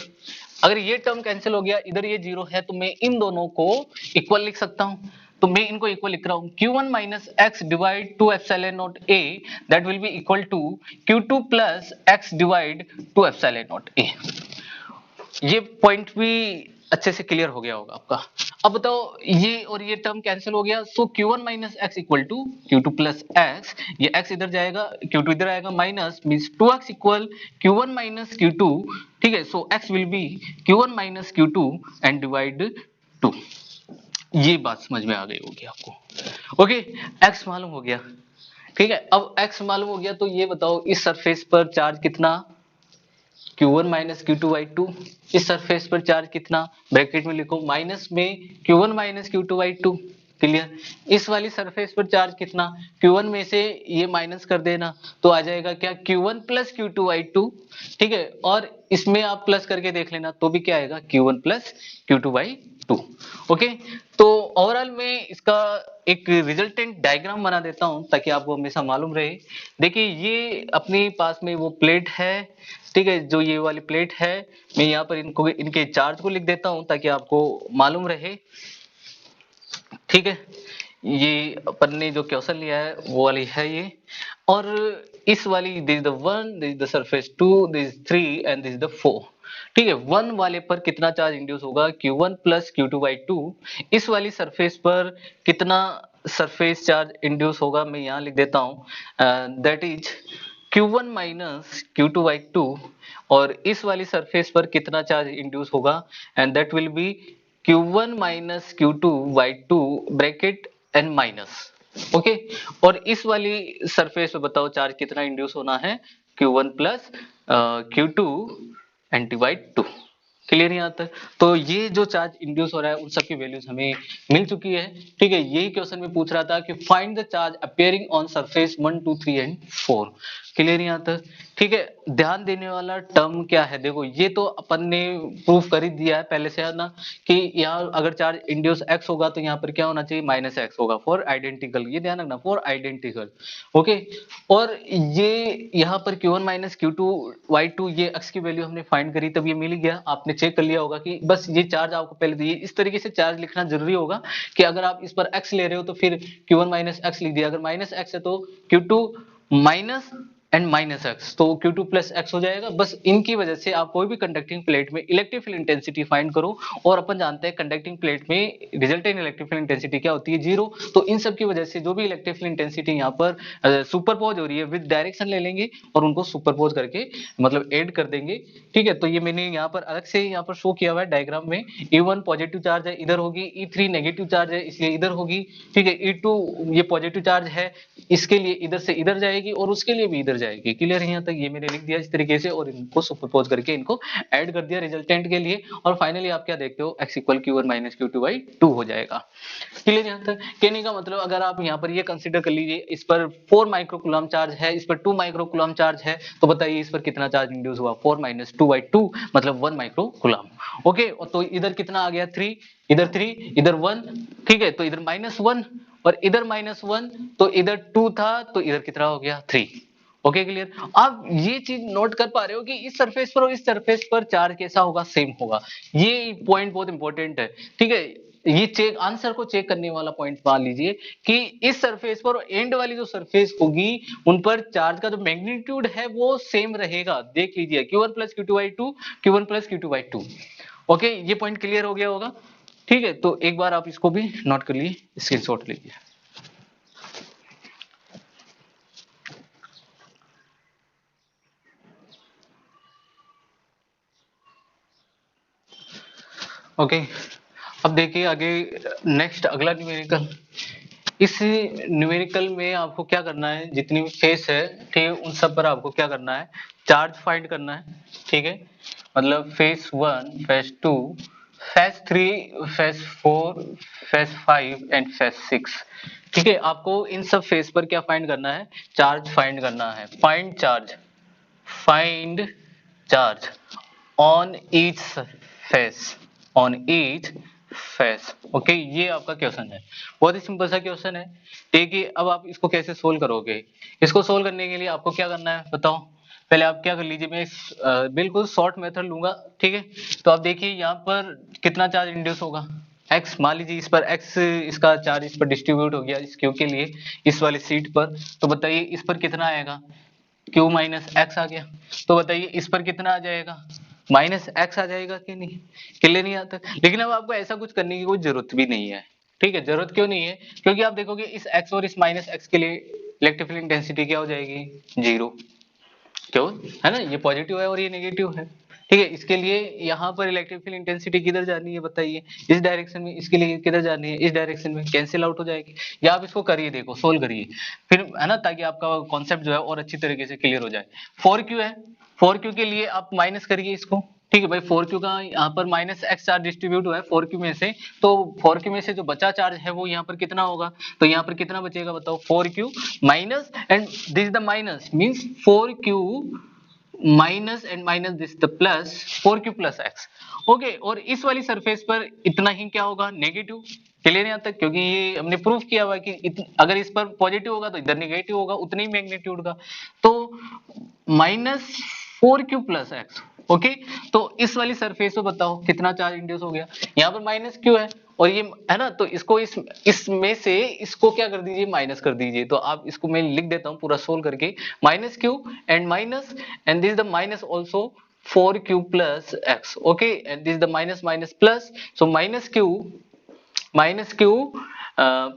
अगर ये टर्म कैंसिल हो गया, इधर ये जीरो है, तो मैं इन दोनों को इक्वल लिख सकता हूं। तो मैं इनको इक्वल लिख रहा हूं, Q1 minus X divide 2 epsilon not a, that will be equal to Q2 plus X divide 2 epsilon not a। ये पॉइंट भी अच्छे से क्लियर हो गया होगा आपका। अब बताओ, ये और ये टर्म कैंसिल हो गया, so Q1 minus X equal to Q2 plus X, ये x इधर जाएगा, Q2 इधर आएगा, minus means 2x equal Q1 minus Q2, ठीक है। सो x will be Q1 minus Q2 and divide 2। ये बात समझ में आ गई होगी आपको। ओके, x मालूम हो गया, ठीक है। अब x मालूम हो गया, तो ये बताओ इस सरफेस पर चार्ज कितना, Q1 माइनस Q2 बाई 2। इस सरफेस पर चार्ज कितना, ब्रैकेट में लिखो, माइनस में Q1 minus Q2 by 2। Clear. इस वाली सरफेस पर चार्ज कितना, Q1 में से ये माइनस कर देना, तो आ जाएगा क्या, Q1 प्लस Q2 बाई 2, ठीक है। और इसमें आप प्लस करके देख लेना, तो भी क्या आएगा, Q1 plus Q2 by 2। Okay, तो ओवरऑल में इसका एक रिजल्टेंट डायग्राम बना देता हूं, ताकि आपको हमेशा मालूम रहे। देखिए ये अपने पास में वो प्लेट है, ठीक है, जो ये वाली प्लेट है, मैं यहाँ पर इनको इनके चार्ज को लिख देता हूं ताकि आपको मालूम रहे, ठीक है। ये अपन ने जो क्वेश्चन लिया है वो वाली है ये। और इस वाली, this is the 1, this is the surface 2, this is 3 and this is the 4, ठीक है। 1 वाले पर कितना चार्ज इंड्यूस होगा, Q1 प्लस Q2 बाई 2। इस वाली सरफेस पर कितना सरफेस चार्ज इंड्यूस होगा, मैं यहाँ लिख देता हूँ, that is Q1 minus Q2 by 2। और इस वाली सरफेस पर कितना चार्ज इंड्यूस होगा, and that will be Q1 minus Q2 by 2 bracket N minus, okay. और इस वाली सरफेस पे बताओ चार्ज कितना इंड्यूस होना है, Q1 plus Q2 and divide 2। Clear यहाँ तक? तो ये जो चार्ज इंड्यूस हो रहा है उन सब की वैल्यूज हमें मिल चुकी है। ठीक है, यही क्वेश्चन में पूछ रहा था कि find the charge appearing on surface 1 2 3 and 4। Clear यहाँ तक? ठीक है, ध्यान देने वाला टर्म क्या है, देखो ये तो अपन ने प्रूफ कर ही दिया है पहले से, है ना, कि यहाँ अगर चार्ज इंड्यूस x होगा तो यहाँ पर क्या होना चाहिए, माइनस एक्स होगा फॉर आइडेंटिकल, ये ध्यान रखना, फॉर आइडेंटिकल। ओके, और ये यहाँ पर Q1 माइनस Q2 Y2 ये x की वैल्यू हमने फाइंड करी, तब ये मिल गया। आपने चेक कर लिया होगा कि बस ये चार्ज आपको पहले दिए, इस तरीके से चार्ज लिखना जरूरी होगा कि अगर आप इस पर x ले रहे हो तो फिर Q1 माइनस एक्स लिख दिया, अगर माइनस एक्स है तो Q2 minus and minus x, तो Q2 प्लस एक्स हो जाएगा। बस इनकी वजह से आप कोई भी कंडक्टिंग प्लेट में इलेक्ट्रिक फील्ड इंटेंसिटी फाइंड करो, और अपन जानते हैं कंडक्टिंग प्लेट में रिजल्टेंट इलेक्ट्रिक फील्ड इंटेंसिटी क्या होती है, जीरो। तो इन सब की वजह से जो भी इलेक्ट्रिक फील्ड इंटेंसिटी यहाँ पर सुपरपोज हो रही है, विद डायरेक्शन ले लेंगे और उनको सुपरपोज करके मतलब ऐड कर देंगे। ठीक है, तो ये मैंने यहाँ पर अलग से यहाँ पर शो किया हुआ है डायग्राम में। E1 पॉजिटिव चार्ज है, इधर होगी, E3 नेगेटिव चार्ज है इसलिए इधर होगी। ठीक है, E2 ये पॉजिटिव चार्ज है, इसके लिए इधर से इधर जाएगी और उसके लिए भी इधर जाएगी। क्लियर है यहाँ तक? ये मैंने लिख दिया इस तरीके से और इनको सुपरपोज करके इनको ऐड कर दिया रिजल्टेंट के लिए, और फाइनली आप क्या देखते हो, x equal Q1 minus Q2 by 2 हो जाएगा। क्लियर यहाँ तक? कहने का मतलब अगर आप यहाँ पर ये कंसीडर कर लीजिए, इस पर 4 माइक्रोकूलम चार्ज है, इस पर 2 माइक्रोकूलम चार्ज है, तो बताइए इस पर कितना चार्ज इंड्यूस हुआ, 4 माइनस 2 बाई 2 मतलब 1 माइक्रोकूलम। ओके, तो इधर कितना आ गया, 3, इधर 3, इधर 1। ठीक है, तो इधर -1 और इधर -1, तो इधर 2 था तो इधर कितना हो गया, 3। Okay, clear? आप ये चीज नोट कर पा रहे हो कि इस सरफेस पर और इस सरफेस पर चार्ज कैसा होगा, सेम होगा। ये पॉइंट बहुत इंपॉर्टेंट है। ठीक है, ये चेक आंसर को चेक करने वाला पॉइंट मान लीजिए कि इस सरफेस पर एंड वाली जो सरफेस होगी उन पर चार्ज का जो मैग्नीट्यूड है वो सेम रहेगा। देख लीजिए Q1 plus Q2 by 2, Q1 plus Q2 by 2। Okay, ये पॉइंट क्लियर हो गया होगा। ठीक है, तो एक बार आप इसको भी नोट कर लीजिए, स्क्रीनशॉट लीजिए। ओके, अब देखिए आगे नेक्स्ट अगला न्यूमेरिकल। इस न्यूमेरिकल में आपको क्या करना है, जितनी भी फेस है, ठीक है, उन सब पर आपको क्या करना है, चार्ज फाइंड करना है। ठीक है, मतलब face 1, face 2, face 3, face 4, face 5 and face 6। ठीक है, आपको इन सब फेस पर क्या फाइंड करना है, चार्ज फाइंड करना है। Find charge, find charge on each face, on each face. Okay, ये आपका क्वेश्चन है, बहुत ही सिंपल सा क्वेश्चन है। ठीक है, अब आप इसको कैसे सोल्व करोगे, इसको सोल्व करने के लिए आपको क्या करना है बताओ। पहले आप क्या कर लीजिए, मैं बिल्कुल शॉर्ट मेथड लूंगा। ठीक है, तो आप देखिए यहाँ पर कितना चार्ज इंड्यूस होगा, x। मान लीजिए इस पर x, इसका चार्ज इस पर डिस्ट्रीब्यूट हो गया इस q के लिए, इस वाली सीट पर। तो बताइए इस पर कितना आएगा, q माइनस एक्स आ गया। तो बताइए इस पर कितना आ जाएगा, माइनस एक्स आ जाएगा कि नहीं। क्लियर नहीं आता? लेकिन अब आपको ऐसा कुछ करने की कोई जरूरत भी नहीं है। ठीक है, जरूरत क्यों नहीं है, क्योंकि आप देखोगे इस x और इस माइनस एक्स के लिए इलेक्ट्रिक फील्ड इंटेंसिटी क्या हो जाएगी, जीरो। क्यों, है ना, ये पॉजिटिव है और ये नेगेटिव है। ठीक है, इसके लिए यहाँ पर इलेक्ट्रिक फील्ड इंटेंसिटी किधर जानी है बताइए, इस डायरेक्शन में, इसके लिए किधर जानी है, इस डायरेक्शन में, कैंसिल आउट हो जाएगी। या आप इसको करिए, देखो सोल्व करिए फिर, है ना, ताकि आपका कॉन्सेप्ट जो है और अच्छी तरीके से क्लियर हो जाए। 4q है, 4q के लिए आप माइनस करिए इसको। ठीक है भाई, 4q का यहाँ पर माइनस एक्स चार्ज डिस्ट्रीब्यूट हुआ है 4q में से, तो 4q में से जो बचा चार्ज है वो यहाँ पर कितना होगा, तो यहाँ पर कितना बचेगा बताओ, 4q minus, and this is the minus means 4q minus and minus this the plus 4q plus x. Okay, और इस वाली सरफेस पर इतना ही क्या होगा, नेगेटिव। क्लियर यहाँ तक? क्योंकि ये हमने प्रूफ किया हुआ है कि अगर इस पर पॉजिटिव होगा तो इधर नेगेटिव होगा उतने ही मैग्नीट्यूड का, तो minus 4q plus x. Okay, तो इस वाली सरफेस पे बताओ कितना चार्ज इंड्यूस हो गया, यहाँ पर माइनस क्यू है और ये, है ना, तो इसको इसमें से इसको क्या कर दीजिए, माइनस कर दीजिए। तो आप इसको मैं लिख देता हूँ पूरा सोल्व करके, minus Q and minus, and this the minus also 4q plus x. Okay, and this the minus minus plus, so minus q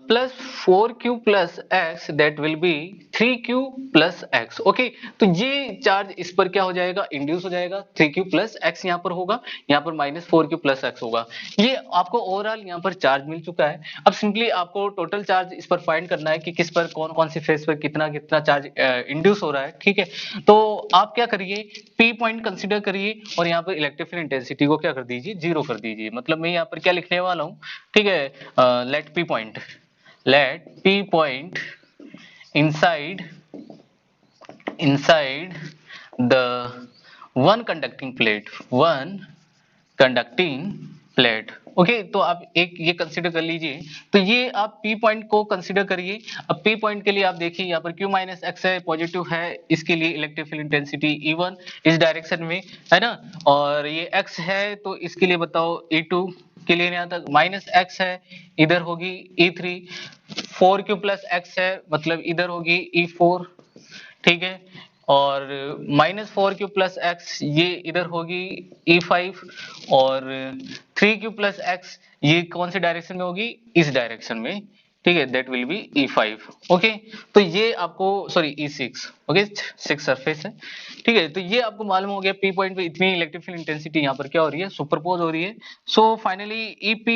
plus 4q plus x, that will be 3q plus x. Okay, तो ये चार्ज इस पर क्या हो जाएगा, इंड्यूस हो जाएगा, 3q प्लस एक्स यहाँ पर होगा, यहाँ पर माइनस 4q प्लस एक्स होगा। ये आपको ओवरऑल यहाँ पर चार्ज मिल चुका है। अब सिंपली आपको टोटल चार्ज इस पर फाइंड करना है कि किस पर कौन कौन सी फेस पर कितना कितना चार्ज इंड्यूस हो रहा है। ठीक है, तो आप क्या करिए, पी पॉइंट कंसिडर करिए और यहाँ पर इलेक्ट्रिक फील्ड इंटेंसिटी को क्या कर दीजिए, जीरो कर दीजिए। मतलब मैं यहाँ पर क्या लिखने वाला हूँ, ठीक है, let P point inside the one conducting plate। Okay, तो आप एक ये कंसीडर कर लीजिए। तो ये आप पी पॉइंट को कंसीडर करिए। अब पी पॉइंट के लिए आप देखिए यहाँ पर Q माइनस एक्स है, पॉजिटिव है, इसके लिए इलेक्ट्रिक फील्ड इंटेंसिटी E1 इस डायरेक्शन में है ना, और ये x है तो इसके लिए बताओ E2 के लिए यहाँ तक माइनस एक्स है, इधर होगी E3, 4q प्लस एक्स है मतलब इधर होगी E4। ठीक है, और माइनस 4q प्लस एक्स ये इधर होगी E5, और 3q प्लस एक्स ये कौन से डायरेक्शन में होगी, इस डायरेक्शन में। ठीक है, that will B E5। Okay, तो ये आपको सॉरी E6। ओके, 6 सरफेस है। ठीक है, तो ये आपको मालूम हो गया पी पॉइंट पे इतनी इलेक्ट्रिक फील्ड इंटेंसिटी यहाँ पर क्या हो रही है, सुपरपोज हो रही है। So finally EP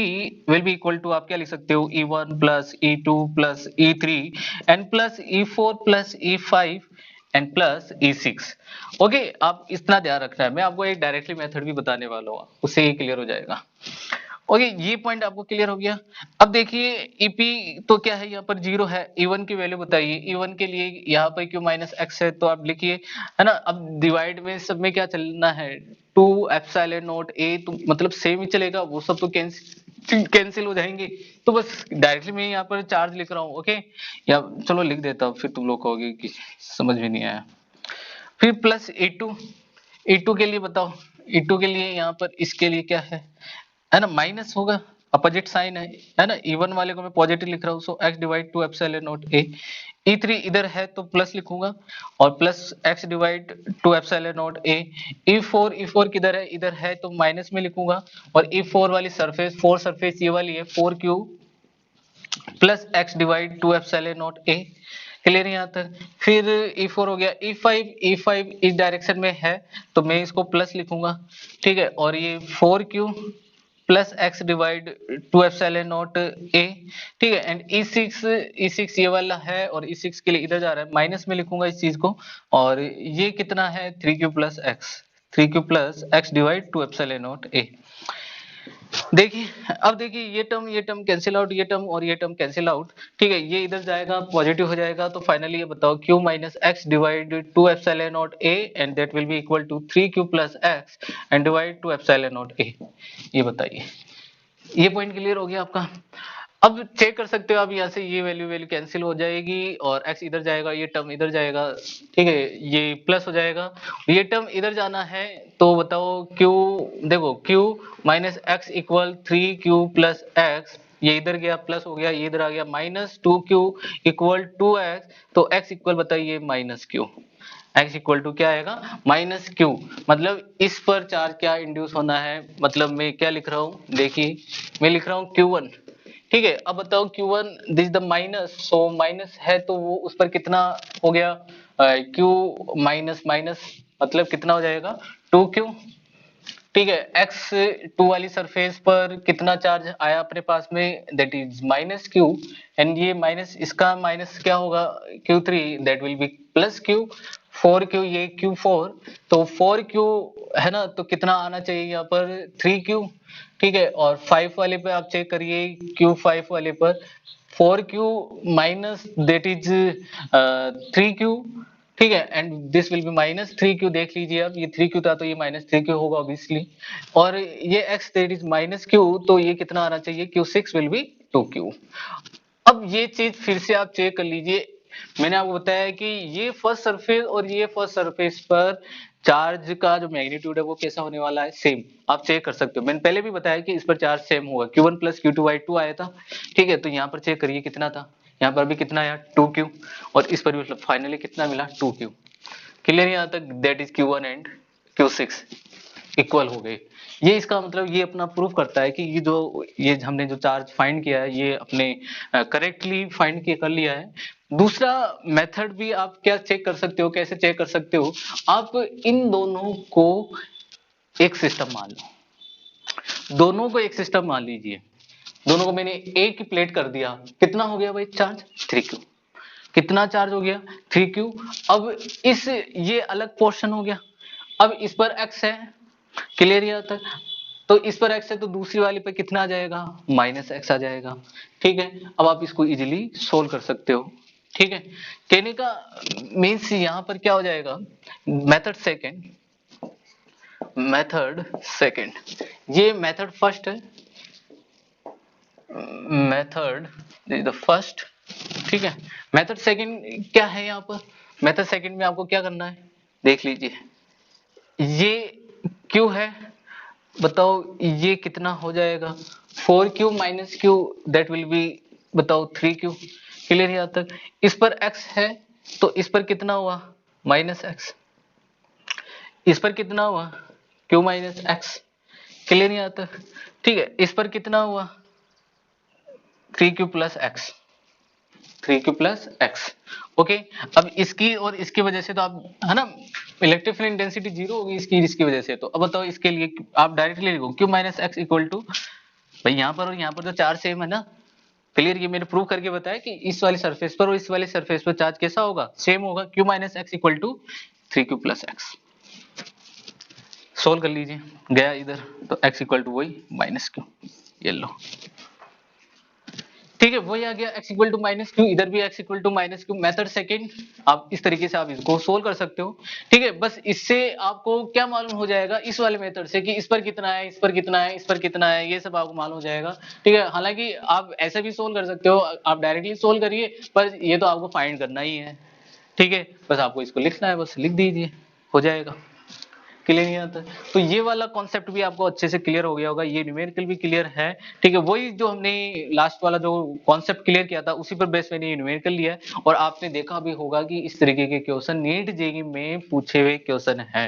will be equal to, आप क्या लिख सकते हो, E1 plus E2 plus E3 and plus E4 plus E5 and plus E6। Okay, आप इतना ध्यान रखना है, मैं आपको एक डायरेक्टली मेथड भी बताने वाला हूँ, उससे ही क्लियर हो जाएगा। ओके, ये पॉइंट आपको क्लियर हो गया। अब देखिए EP तो क्या है, यहाँ पर जीरो है, E1 की वैल्यू बताइए। E1 के लिए यहाँ पर Q माइनस एक्स है तो आप लिखिए, है ना। अब डिवाइड में सब में क्या चलना है, 2 एप्सिलॉन नॉट A, तो मतलब सेम ही चलेगा, वो सब तो कैंसिल हो जाएंगे। तो बस डायरेक्टली मैं यहाँ पर चार्ज लिख रहा हूँ। ओके, या चलो लिख देता हूँ, फिर तुम लोग कहोगे कि समझ में नहीं आया। फिर प्लस E2 के लिए बताओ, E2 के लिए यहाँ पर इसके लिए क्या है ना, माइनस होगा, अपोजिट साइन है ना। E1 वाले को मैं पॉजिटिव लिख रहा हूँ, सो x divide 2 epsilon not A। E3 इधर है तो प्लस लिखूंगा, और plus x divide 2 epsilon not A। E4 किधर है, इधर है तो माइनस में लिखूंगा, और E4 वाली सरफेस, 4 सरफेस ये वाली है, 4q plus x divide 2 epsilon not A। Clear यहाँ तक। फिर E4 हो गया, E5 इस डायरेक्शन में है तो मैं इसको प्लस लिखूंगा। ठीक है, और ये 4q plus X divide 2 epsilon not A। ठीक है, एंड E6 ये वाला है, और E6 के लिए इधर जा रहा है, माइनस में लिखूंगा इस चीज को, और ये कितना है, 3q plus X divide 2 epsilon not A। देखिए, अब देखिए ये टर्म कैंसिल आउट, ये टर्म और ये टर्म कैंसिल आउट। ठीक है, ये इधर जाएगा, पॉजिटिव हो जाएगा, तो फाइनली ये बताओ Q minus X divide 2 epsilon not A and that will be equal to 3q plus X and divide 2 epsilon not A। ये बताइए, ये पॉइंट क्लियर हो गया आपका। अब चेक कर सकते हो आप, यहाँ से ये वैल्यू कैंसिल हो जाएगी, और x इधर जाएगा, ये टर्म इधर जाएगा। ठीक है, ये प्लस हो जाएगा, ये टर्म इधर जाना है, तो बताओ q, देखो q minus X equal 3q plus X, ये इधर गया प्लस हो गया, ये इधर आ गया माइनस 2q इक्वल 2x, तो x इक्वल बताइए minus q। x equal to क्या आएगा, माइनस q। मतलब इस पर चार्ज क्या इंड्यूस होना है, मतलब मैं क्या लिख रहा हूँ, देखिए मैं लिख रहा हूँ Q1। ठीक है, अब बताओ Q1 this the minus, so minus है तो वो उस पर कितना हो गया, Q माइनस माइनस मतलब कितना हो जाएगा, 2Q। ठीक है, x2 वाली सरफेस पर कितना चार्ज आया अपने पास में, that is minus Q, and ये माइनस, इसका माइनस क्या होगा, Q3, that will be plus Q, 4Q ये Q4, तो 4Q है ना, तो कितना आना चाहिए यहाँ पर 3Q। ठीक है, और 5 वाले पे आप चेक करिए, Q5 वाले पर 4Q minus that is 3Q। ठीक है, and this will be minus 3Q, देख लीजिए अब ये 3Q था तो ये माइनस 3Q होगा ऑब्वियसली, और ये x that is minus Q, तो ये कितना आना चाहिए, Q6 विल बी 2Q। अब ये चीज फिर से आप चेक कर लीजिए, मैंने आपको बताया कि ये फर्स्ट सरफेस और ये फर्स्ट सरफेस पर चार्ज का जो मैग्नीट्यूड है वो कैसा होने वाला है, सेम। आप चेक कर सकते हो, मैंने पहले भी बताया कि इस पर चार्ज सेम होगा, Q1 प्लस Q2/2 आया था। ठीक है, तो यहाँ पर चेक करिए कितना था, यहाँ पर भी कितना आया 2Q, और इस पर भी मतलब फाइनली कितना मिला 2Q। क्लियर यहाँ तक, that is Q1 and Q6 equal हो गए। ये इसका मतलब ये अपना प्रूफ करता है कि ये हमने जो चार्ज फाइंड किया है ये अपने करेक्टली फाइंड किया कर लिया है। दूसरा मेथड भी आप क्या चेक कर सकते हो, कैसे चेक कर सकते हो, आप इन दोनों को एक सिस्टम मान लो, दोनों को एक सिस्टम मान लीजिए, दोनों को मैंने एक ही प्लेट कर दिया, कितना हो गया भाई चार्ज 3q, कितना चार्ज हो गया 3q। अब इस ये अलग पोर्शन हो गया, अब इस पर x है, क्लियर यहाँ तक, तो इस पर x है तो दूसरी वाली पे कितना आ जाएगा -x आ जाएगा, ठीक है। अब आप इसको इजीली सोल्व कर सकते हो, ठीक है। कहने का मीन्स यहां पर क्या हो जाएगा, मेथड सेकंड, मेथड सेकंड, ये मेथड फर्स्ट है, मेथड इज द फर्स्ट, ठीक है। मेथड सेकंड क्या है यहाँ पर, मेथड सेकंड में आपको क्या करना है देख लीजिए, ये q है, बताओ ये कितना हो जाएगा 4q minus q, that will B बताओ 3q, क्लियर यहाँ तक। इस पर x है तो इस पर कितना हुआ -x, इस पर कितना हुआ q माइनस x, क्लियर यहाँ तक, ठीक है। इस पर कितना हुआ 3q plus x, 3q plus x, okay. अब इसकी और इसकी वजह से तो आप है ना, इलेक्ट्रिक फील्ड इंटेंसिटी जीरो होगी इसकी वजह से, तो अब बताओ इसके लिए आप डायरेक्टली लिखो q minus X equal to, भाई यहाँ पर और यहाँ पर तो चार्ज सेम है ना, क्लियर, ये मैंने प्रूव करके बताया कि इस वाली सरफेस पर और इस वाली सरफेस पर चार्ज कैसा होगा सेम होगा, q minus X equal to 3q plus X. Solve कर लीजिए, गया इधर तो x इक्वल टू वही -q, ये लो, ठीक है, वही आ गया x इक्वल टू -q, इधर भी x equal to -q, method second. आप इस तरीके से आप इसको सोल्व कर सकते हो, ठीक है। बस इससे आपको क्या मालूम हो जाएगा इस वाले मेथड से कि इस पर कितना है, इस पर कितना है, इस पर कितना है, ये सब आपको मालूम हो जाएगा, ठीक है। हालांकि आप ऐसे भी सोल्व कर सकते हो, आप डायरेक्टली सोल्व करिए, पर ये तो आपको फाइंड करना ही है, ठीक है। बस आपको इसको लिखना है, बस लिख दीजिए, हो जाएगा, क्लियर नहीं आता। तो ये वाला कॉन्सेप्ट भी आपको अच्छे से क्लियर हो गया होगा, ये न्यूमेरिकल भी क्लियर है, ठीक है। वही जो हमने लास्ट वाला जो कॉन्सेप्ट क्लियर किया था उसी पर बेस मैंने ये न्यूमेरिकल लिया है, और आपने देखा भी होगा कि इस तरीके के क्वेश्चन नीट जेईई में पूछे हुए क्वेश्चन है,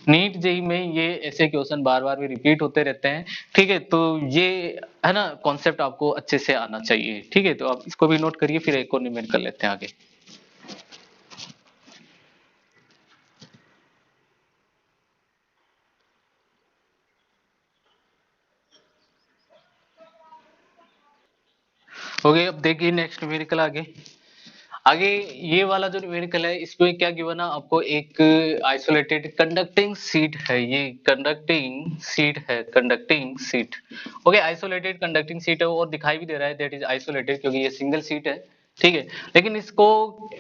नीट जेईई में ये ऐसे क्वेश्चन बार बार भी रिपीट होते रहते हैं, ठीक है। तो ये है ना कॉन्सेप्ट आपको अच्छे से आना चाहिए, ठीक है। तो आप इसको भी नोट करिए, फिर एक और न्यूमेरिकल लेते हैं आगे। ओके, अब देखिए नेक्स्ट न्यूमेरिकल आगे, आगे ये वाला जो न्यूमेरिकल है इसमें क्या गिवन है आपको, एक आइसोलेटेड कंडक्टिंग सीट है, ये कंडक्टिंग सीट है, conducting seat, okay. Isolated conducting sheet है और दिखाई भी दे रहा है दैट इज आइसोलेटेड, क्योंकि ये सिंगल सीट है, ठीक है। लेकिन इसको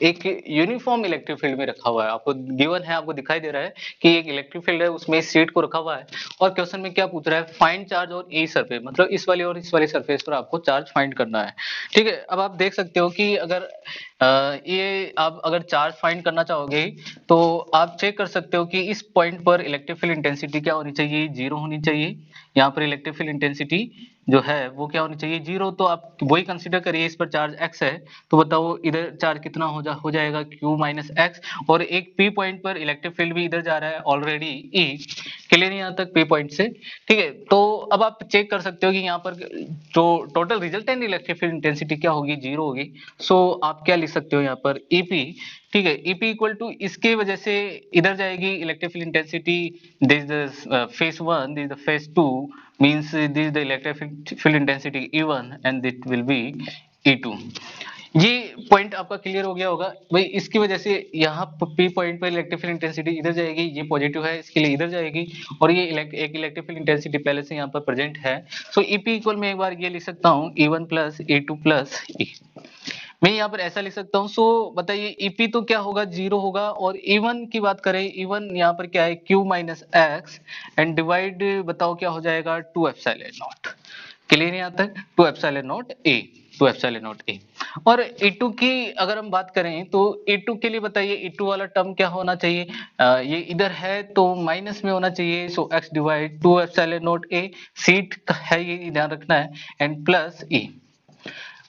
एक यूनिफॉर्म इलेक्ट्रिक फील्ड में रखा हुआ है, आपको गिवन है, आपको दिखाई दे रहा है कि एक इलेक्ट्रिक फील्ड है उसमें इस सीट को रखा हुआ है, और क्वेश्चन में क्या पूछ रहा है फाइंड चार्ज और ई सरफेस, मतलब इस वाली और इस वाली सरफेस पर आपको चार्ज फाइंड करना है, ठीक है। अब आप देख सकते हो कि अगर ये आप अगर चार्ज फाइंड करना चाहोगे तो आप चेक कर सकते हो कि इस पॉइंट पर इलेक्ट्रिक फील्ड इंटेंसिटी क्या होनी चाहिए, जीरो होनी चाहिए। यहाँ पर इलेक्ट्रिक फील्ड इंटेंसिटी जो है वो क्या होनी चाहिए, जीरो। तो आप वही कंसीडर करिए, इस पर चार्ज x है, तो बताओ इधर चार्ज कितना हो जाएगा q माइनस एक्स, और एक p पॉइंट पर इलेक्ट्रिक फील्ड भी इधर जा रहा है ऑलरेडी E, क्लियर यहाँ तक p पॉइंट से, ठीक है। तो अब आप चेक कर सकते हो कि यहाँ पर जो total resultant electric field intensity क्या होगी, जीरो होगी। सो आप क्या लिख सकते हो यहाँ पर EP, ठीक है। EP इक्वल टू इसके वजह से इधर जाएगी electric field intensity, this the phase 1, this the phase 2, means this is the electric field intensity E1 and it will be E2। ये पॉइंट आपका क्लियर हो गया होगा भाई, इसकी वजह से यहाँ P पॉइंट पर इलेक्ट्रिक फील्ड इंटेंसिटी इधर जाएगी, ये पॉजिटिव है इसके लिए इधर जाएगी, और ये एक इलेक्ट्रिक फील्ड इंटेंसिटी पहले से यहाँ पर प्रेजेंट है। सो EP इक्वल मैं एक बार ये लिख सकता हूँ E1 plus E2 plus E, मैं यहाँ पर ऐसा लिख सकता हूँ। सो बताइए EP तो क्या होगा, जीरो होगा, और E1 की बात करें, E1 यहाँ पर क्या है Q minus X, and divide बताओ क्या हो जाएगा 2 एप्सिलॉन नॉट, क्लियर यहाँ तक 2 epsilon not A, 2 epsilon not A। और E2 की अगर हम बात करें तो E2 के लिए बताइए E2 वाला टर्म क्या होना चाहिए, ये इधर है तो माइनस में होना चाहिए, सो x divide 2 epsilon not A, seat है ये ध्यान रखना है, एंड प्लस E,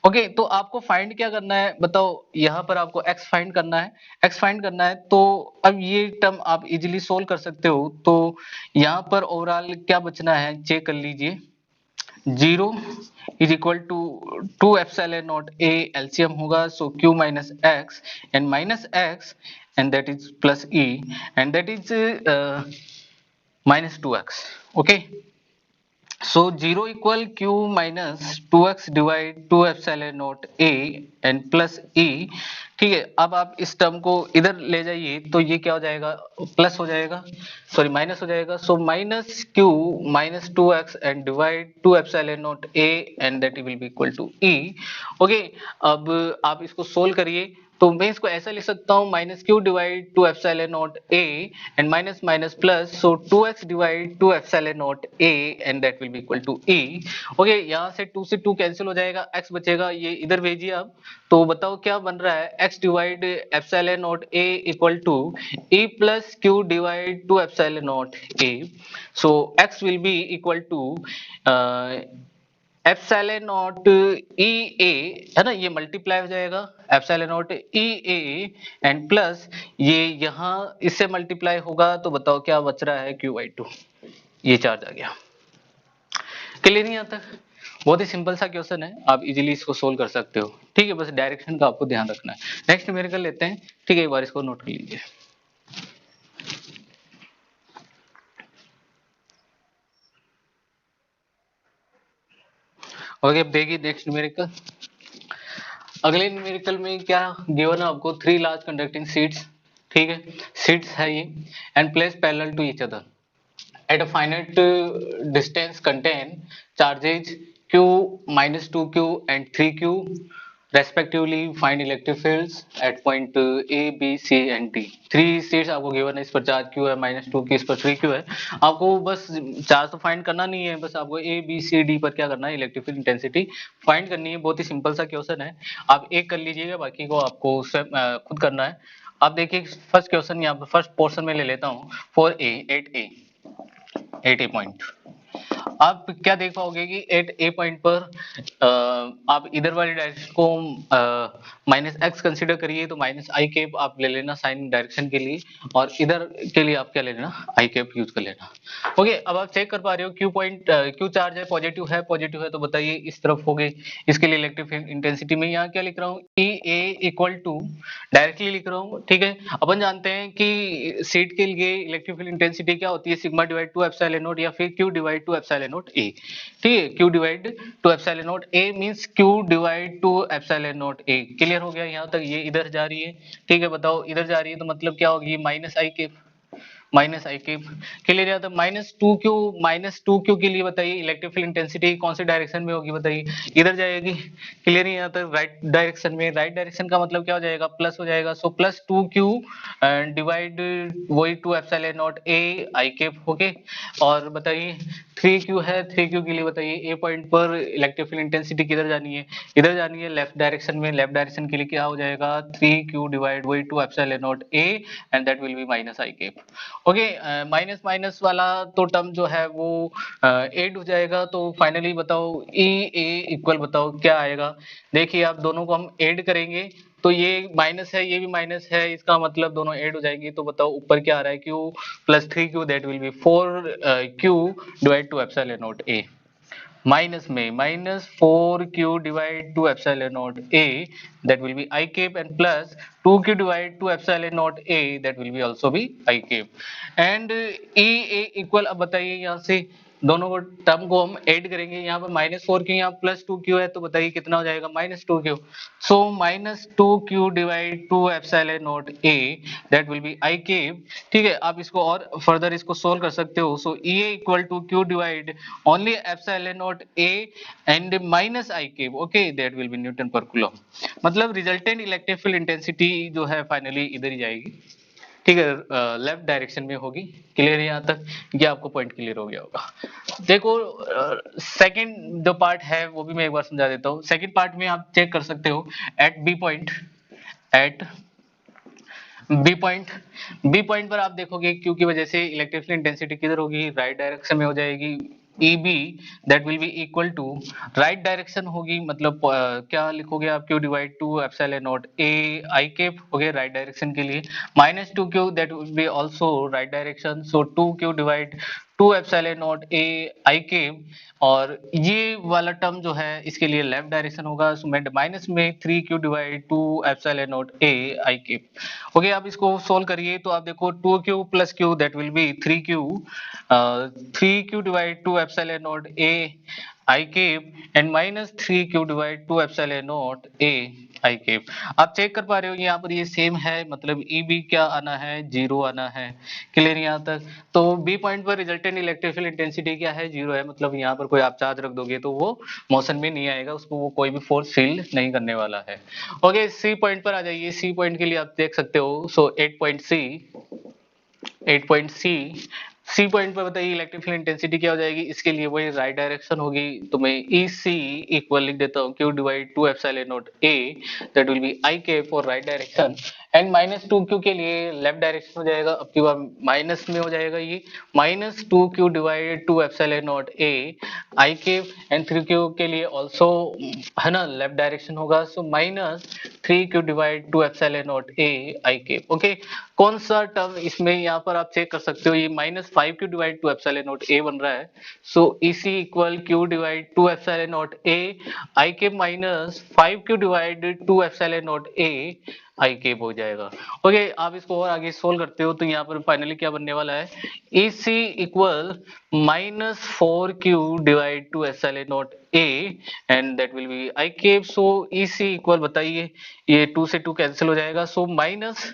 ओके। तो आपको फाइंड क्या करना है बताओ, यहाँ पर आपको x फाइंड करना है, x फाइंड करना है। तो अब ये टर्म आप इजीली सोल्व कर सकते हो, तो यहाँ पर ओवरऑल क्या बचना है चेक कर लीजिए, zero is equal to 2 epsilon not A, LCM होगा, so q minus X and minus X and that is plus E and that is minus 2x. Okay, so 0 equal q minus 2x divide 2 epsilon naught a and plus e. ठीक है, अब आप इस टर्म को इधर ले जाइए तो ये क्या हो जाएगा, प्लस हो जाएगा, सॉरी माइनस हो जाएगा, so minus q minus 2x and divide 2 epsilon naught a and that will be equal to e. Okay, अब आप इसको सोल्व करिए तो मैं इसको ऐसा लिख सकता हूँ minus Q divide to epsilon not A and minus minus plus, so 2x divide to epsilon not A and that will be equal to e. ओके, यहाँ से 2 से 2 कैंसिल हो जाएगा, x बचेगा, ये इधर भेजिए आप, तो बताओ क्या बन रहा है, x divide epsilon not a equal to e plus q divide to epsilon not a, so x will be equal to epsilon nought E A, है ना, ये मल्टीप्लाई हो जाएगा epsilon nought E A and plus ये यहाँ इससे मल्टीप्लाई होगा, तो बताओ क्या बच रहा है, क्यू बाई टू, ये चार्ज आ गया। क्लियर नहीं आता, बहुत ही सिंपल सा क्वेश्चन है, आप इजीली इसको सोल्व कर सकते हो। ठीक है, बस डायरेक्शन का आपको ध्यान रखना है। नेक्स्ट न्यूमेरिकल लेते हैं, ठीक है, एक बार इसको नोट कर लीजिए। ओके, अब देखिए नेक्स्ट न्यूमेरिकल। अगले न्यूमेरिकल में क्या गिवन है आपको, 3 लार्ज कंडक्टिंग शीट्स, ठीक है, शीट्स है ये, and place parallel to each other at a finite distance contain charges q minus 2q and 3q respectively. Find electric fields at point a b c and d. 3 states आपको गिवन है, इस पर चार्ज q है, माइनस 2 की इस पर 3q है, आपको बस चार्ज तो फाइंड करना नहीं है, बस आपको a b c d पर क्या करना है, इलेक्ट्रिक फील्ड इंटेंसिटी फाइंड करनी है। बहुत ही सिंपल सा क्वेश्चन है, आप एक कर लीजिएगा, बाकी को आपको खुद करना है। आप देखिए फर्स्ट क्वेश्चन यहाँ पर फर्स्ट पोर्शन में ले लेता हूँ, 4a 8a 8 पॉइंट। आप क्या देख पाओगे कि एट ए पॉइंट पर आप इधर वाली डायरेक्शन को माइनस एक्स कंसिडर करिए, तो माइनस आई कैप आप ले लेना साइन डायरेक्शन के लिए, और इधर के लिए आप क्या ले लेना, आई कैप यूज कर लेना। ओके, अब आप चेक कर पा रहे हो क्यू पॉइंट, क्यू चार्ज है, पॉजिटिव है, तो बताइए इस तरफ हो गई, इसके लिए इलेक्ट्रिक फील्ड इंटेंसिटी में यहाँ क्या लिख रहा हूँ, ई ए इक्वल टू, डायरेक्टली लिख रहा हूँ, ठीक है। अपन जानते हैं कि सीट के लिए इलेक्ट्रिक फील्ड इंटेंसिटी क्या होती है, sigma divide to epsilon naught या फिर Q divide to epsilon not A, ठीक है, Q divide to epsilon not a means Q divide to epsilon not a. Clear हो गया यहाँ तक, ये इधर जा रही है, ठीक है, बताओ इधर जा रही है तो मतलब क्या होगी, माइनस आई के, माइनस आई क्यूब। क्लियर है, तो माइनस टू क्यू के लिए बताइए इलेक्ट्रिक फील्ड इंटेंसिटी कौन सी डायरेक्शन में होगी, बताइए इधर जाएगी। क्लियर है, यहाँ तक राइट डायरेक्शन में, राइट डायरेक्शन का मतलब क्या हो जाएगा, प्लस हो जाएगा, सो प्लस 2q डिवाइड वही 2 epsilon not A I cap, okay. और बताइए 3q है, 3q के लिए बताइए ए पॉइंट पर इलेक्ट्रिक फील्ड इंटेंसिटी किधर जानी है, इधर जानी है, लेफ्ट डायरेक्शन में, लेफ्ट डायरेक्शन के लिए क्या हो जाएगा, 3q डिवाइड वही 2 epsilon not A and that will B minus I cap. Okay, minus minus वाला तो टर्म जो है वो एड हो जाएगा, तो फाइनली बताओ ई ए इक्वल, बताओ क्या आएगा। देखिए आप दोनों को हम ऐड करेंगे तो ये माइनस है, ये भी माइनस है, इसका मतलब दोनों ऐड हो जाएंगे, तो बताओ ऊपर क्या आ रहा है, Q plus 3q that will be 4q divide to epsilon not A, minus में minus 4q divide to epsilon not a that will be I cap and plus 2q divide to epsilon naught a that will be also be I cap and e a equal, अब बताइए यहाँ से दोनों को टर्म को हम ऐड करेंगे, यहाँ पर माइनस 4q यहाँ प्लस 2q है, तो बताइए कितना हो जाएगा, minus 2q, so minus 2q divide to epsilon not a that will be I cap। ठीक है, आप इसको और फर्दर इसको सोल्व कर सकते हो, so e a equal to q divide only epsilon naught a and minus I cube, okay, that will be Newton per coulomb। मतलब रिजल्टेंट इलेक्ट्रिक फील्ड इंटेंसिटी जो है फाइनली इधर ही जाएगी, ठीक है, लेफ्ट डायरेक्शन में होगी। क्लियर है यहाँ तक, ये आपको पॉइंट क्लियर हो गया होगा। देखो सेकंड जो पार्ट है वो भी मैं एक बार समझा देता हूँ। सेकंड पार्ट में आप चेक कर सकते हो at B point, at B point पर आप देखोगे क्यू की वजह से इलेक्ट्रिक फील्ड इंटेंसिटी किधर होगी, राइट डायरेक्शन में हो जाएगी, EB that will be equal to right direction होगी, मतलब क्या लिखोगे आप, Q divide to epsilon not A I cap हो गया राइट डायरेक्शन के लिए, minus 2Q that will be also right direction, so 2Q divide to epsilon not A I cap, और ये वाला टर्म जो है इसके लिए लेफ्ट डायरेक्शन होगा, सो मैं माइनस में 3q divide 2 epsilon not A I cap. Okay, आप इसको सोल्व करिए तो आप देखो 2q plus q that will be 3q, 3q divide 2 epsilon not A I cap and minus 3q divide 2 epsilon not A I cap. आप चेक कर पा रहे हो यहाँ पर ये सेम है, मतलब ई बी क्या आना है, 0 आना है। क्लियर यहाँ तक? तो बी पॉइंट पर रिजल्टेंट इलेक्ट्रिक फील्ड इंटेंसिटी क्या है, 0 है, मतलब यहाँ पर कोई आप चार्ज रख दोगे तो वो मोशन में नहीं आएगा, उसको वो कोई भी फोर्स फील नहीं करने वाला है। ओके, सी पॉइंट पर आ जाइए। सी पॉइंट के लिए आप देख सकते हो, so 8 point C, 8 point C, C point पर बताइए इलेक्ट्रिक फील्ड इंटेंसिटी क्या हो जाएगी। इसके लिए वही राइट डायरेक्शन होगी, तो मैं ई सी इक्वल लिख देता हूँ Q divide 2 epsilon not A, that will be I cap for right direction, and minus 2q के लिए लेफ्ट डायरेक्शन हो जाएगा, अब की बार माइनस में हो जाएगा, ये minus 2q divide 2 epsilon not A I cap, and 3q के लिए ऑल्सो है ना लेफ्ट डायरेक्शन होगा, so minus 3q divide 2 epsilon not A I cap. Okay, कौन सा टर्म इसमें यहाँ पर आप चेक कर सकते हो, ये minus 5q divide 2 epsilon not A बन रहा है, सो इसी equal q divide 2 epsilon not A I cap minus 5q divide 2 epsilon not A I cap हो जाएगा। ओके, आप इसको और आगे सोल्व करते हो तो यहाँ पर फाइनली क्या बनने वाला है, E C equal minus 4q divide 2 epsilon not A and that will be I cap. So E C equal बताइए, ये 2 से 2 कैंसिल हो जाएगा, so minus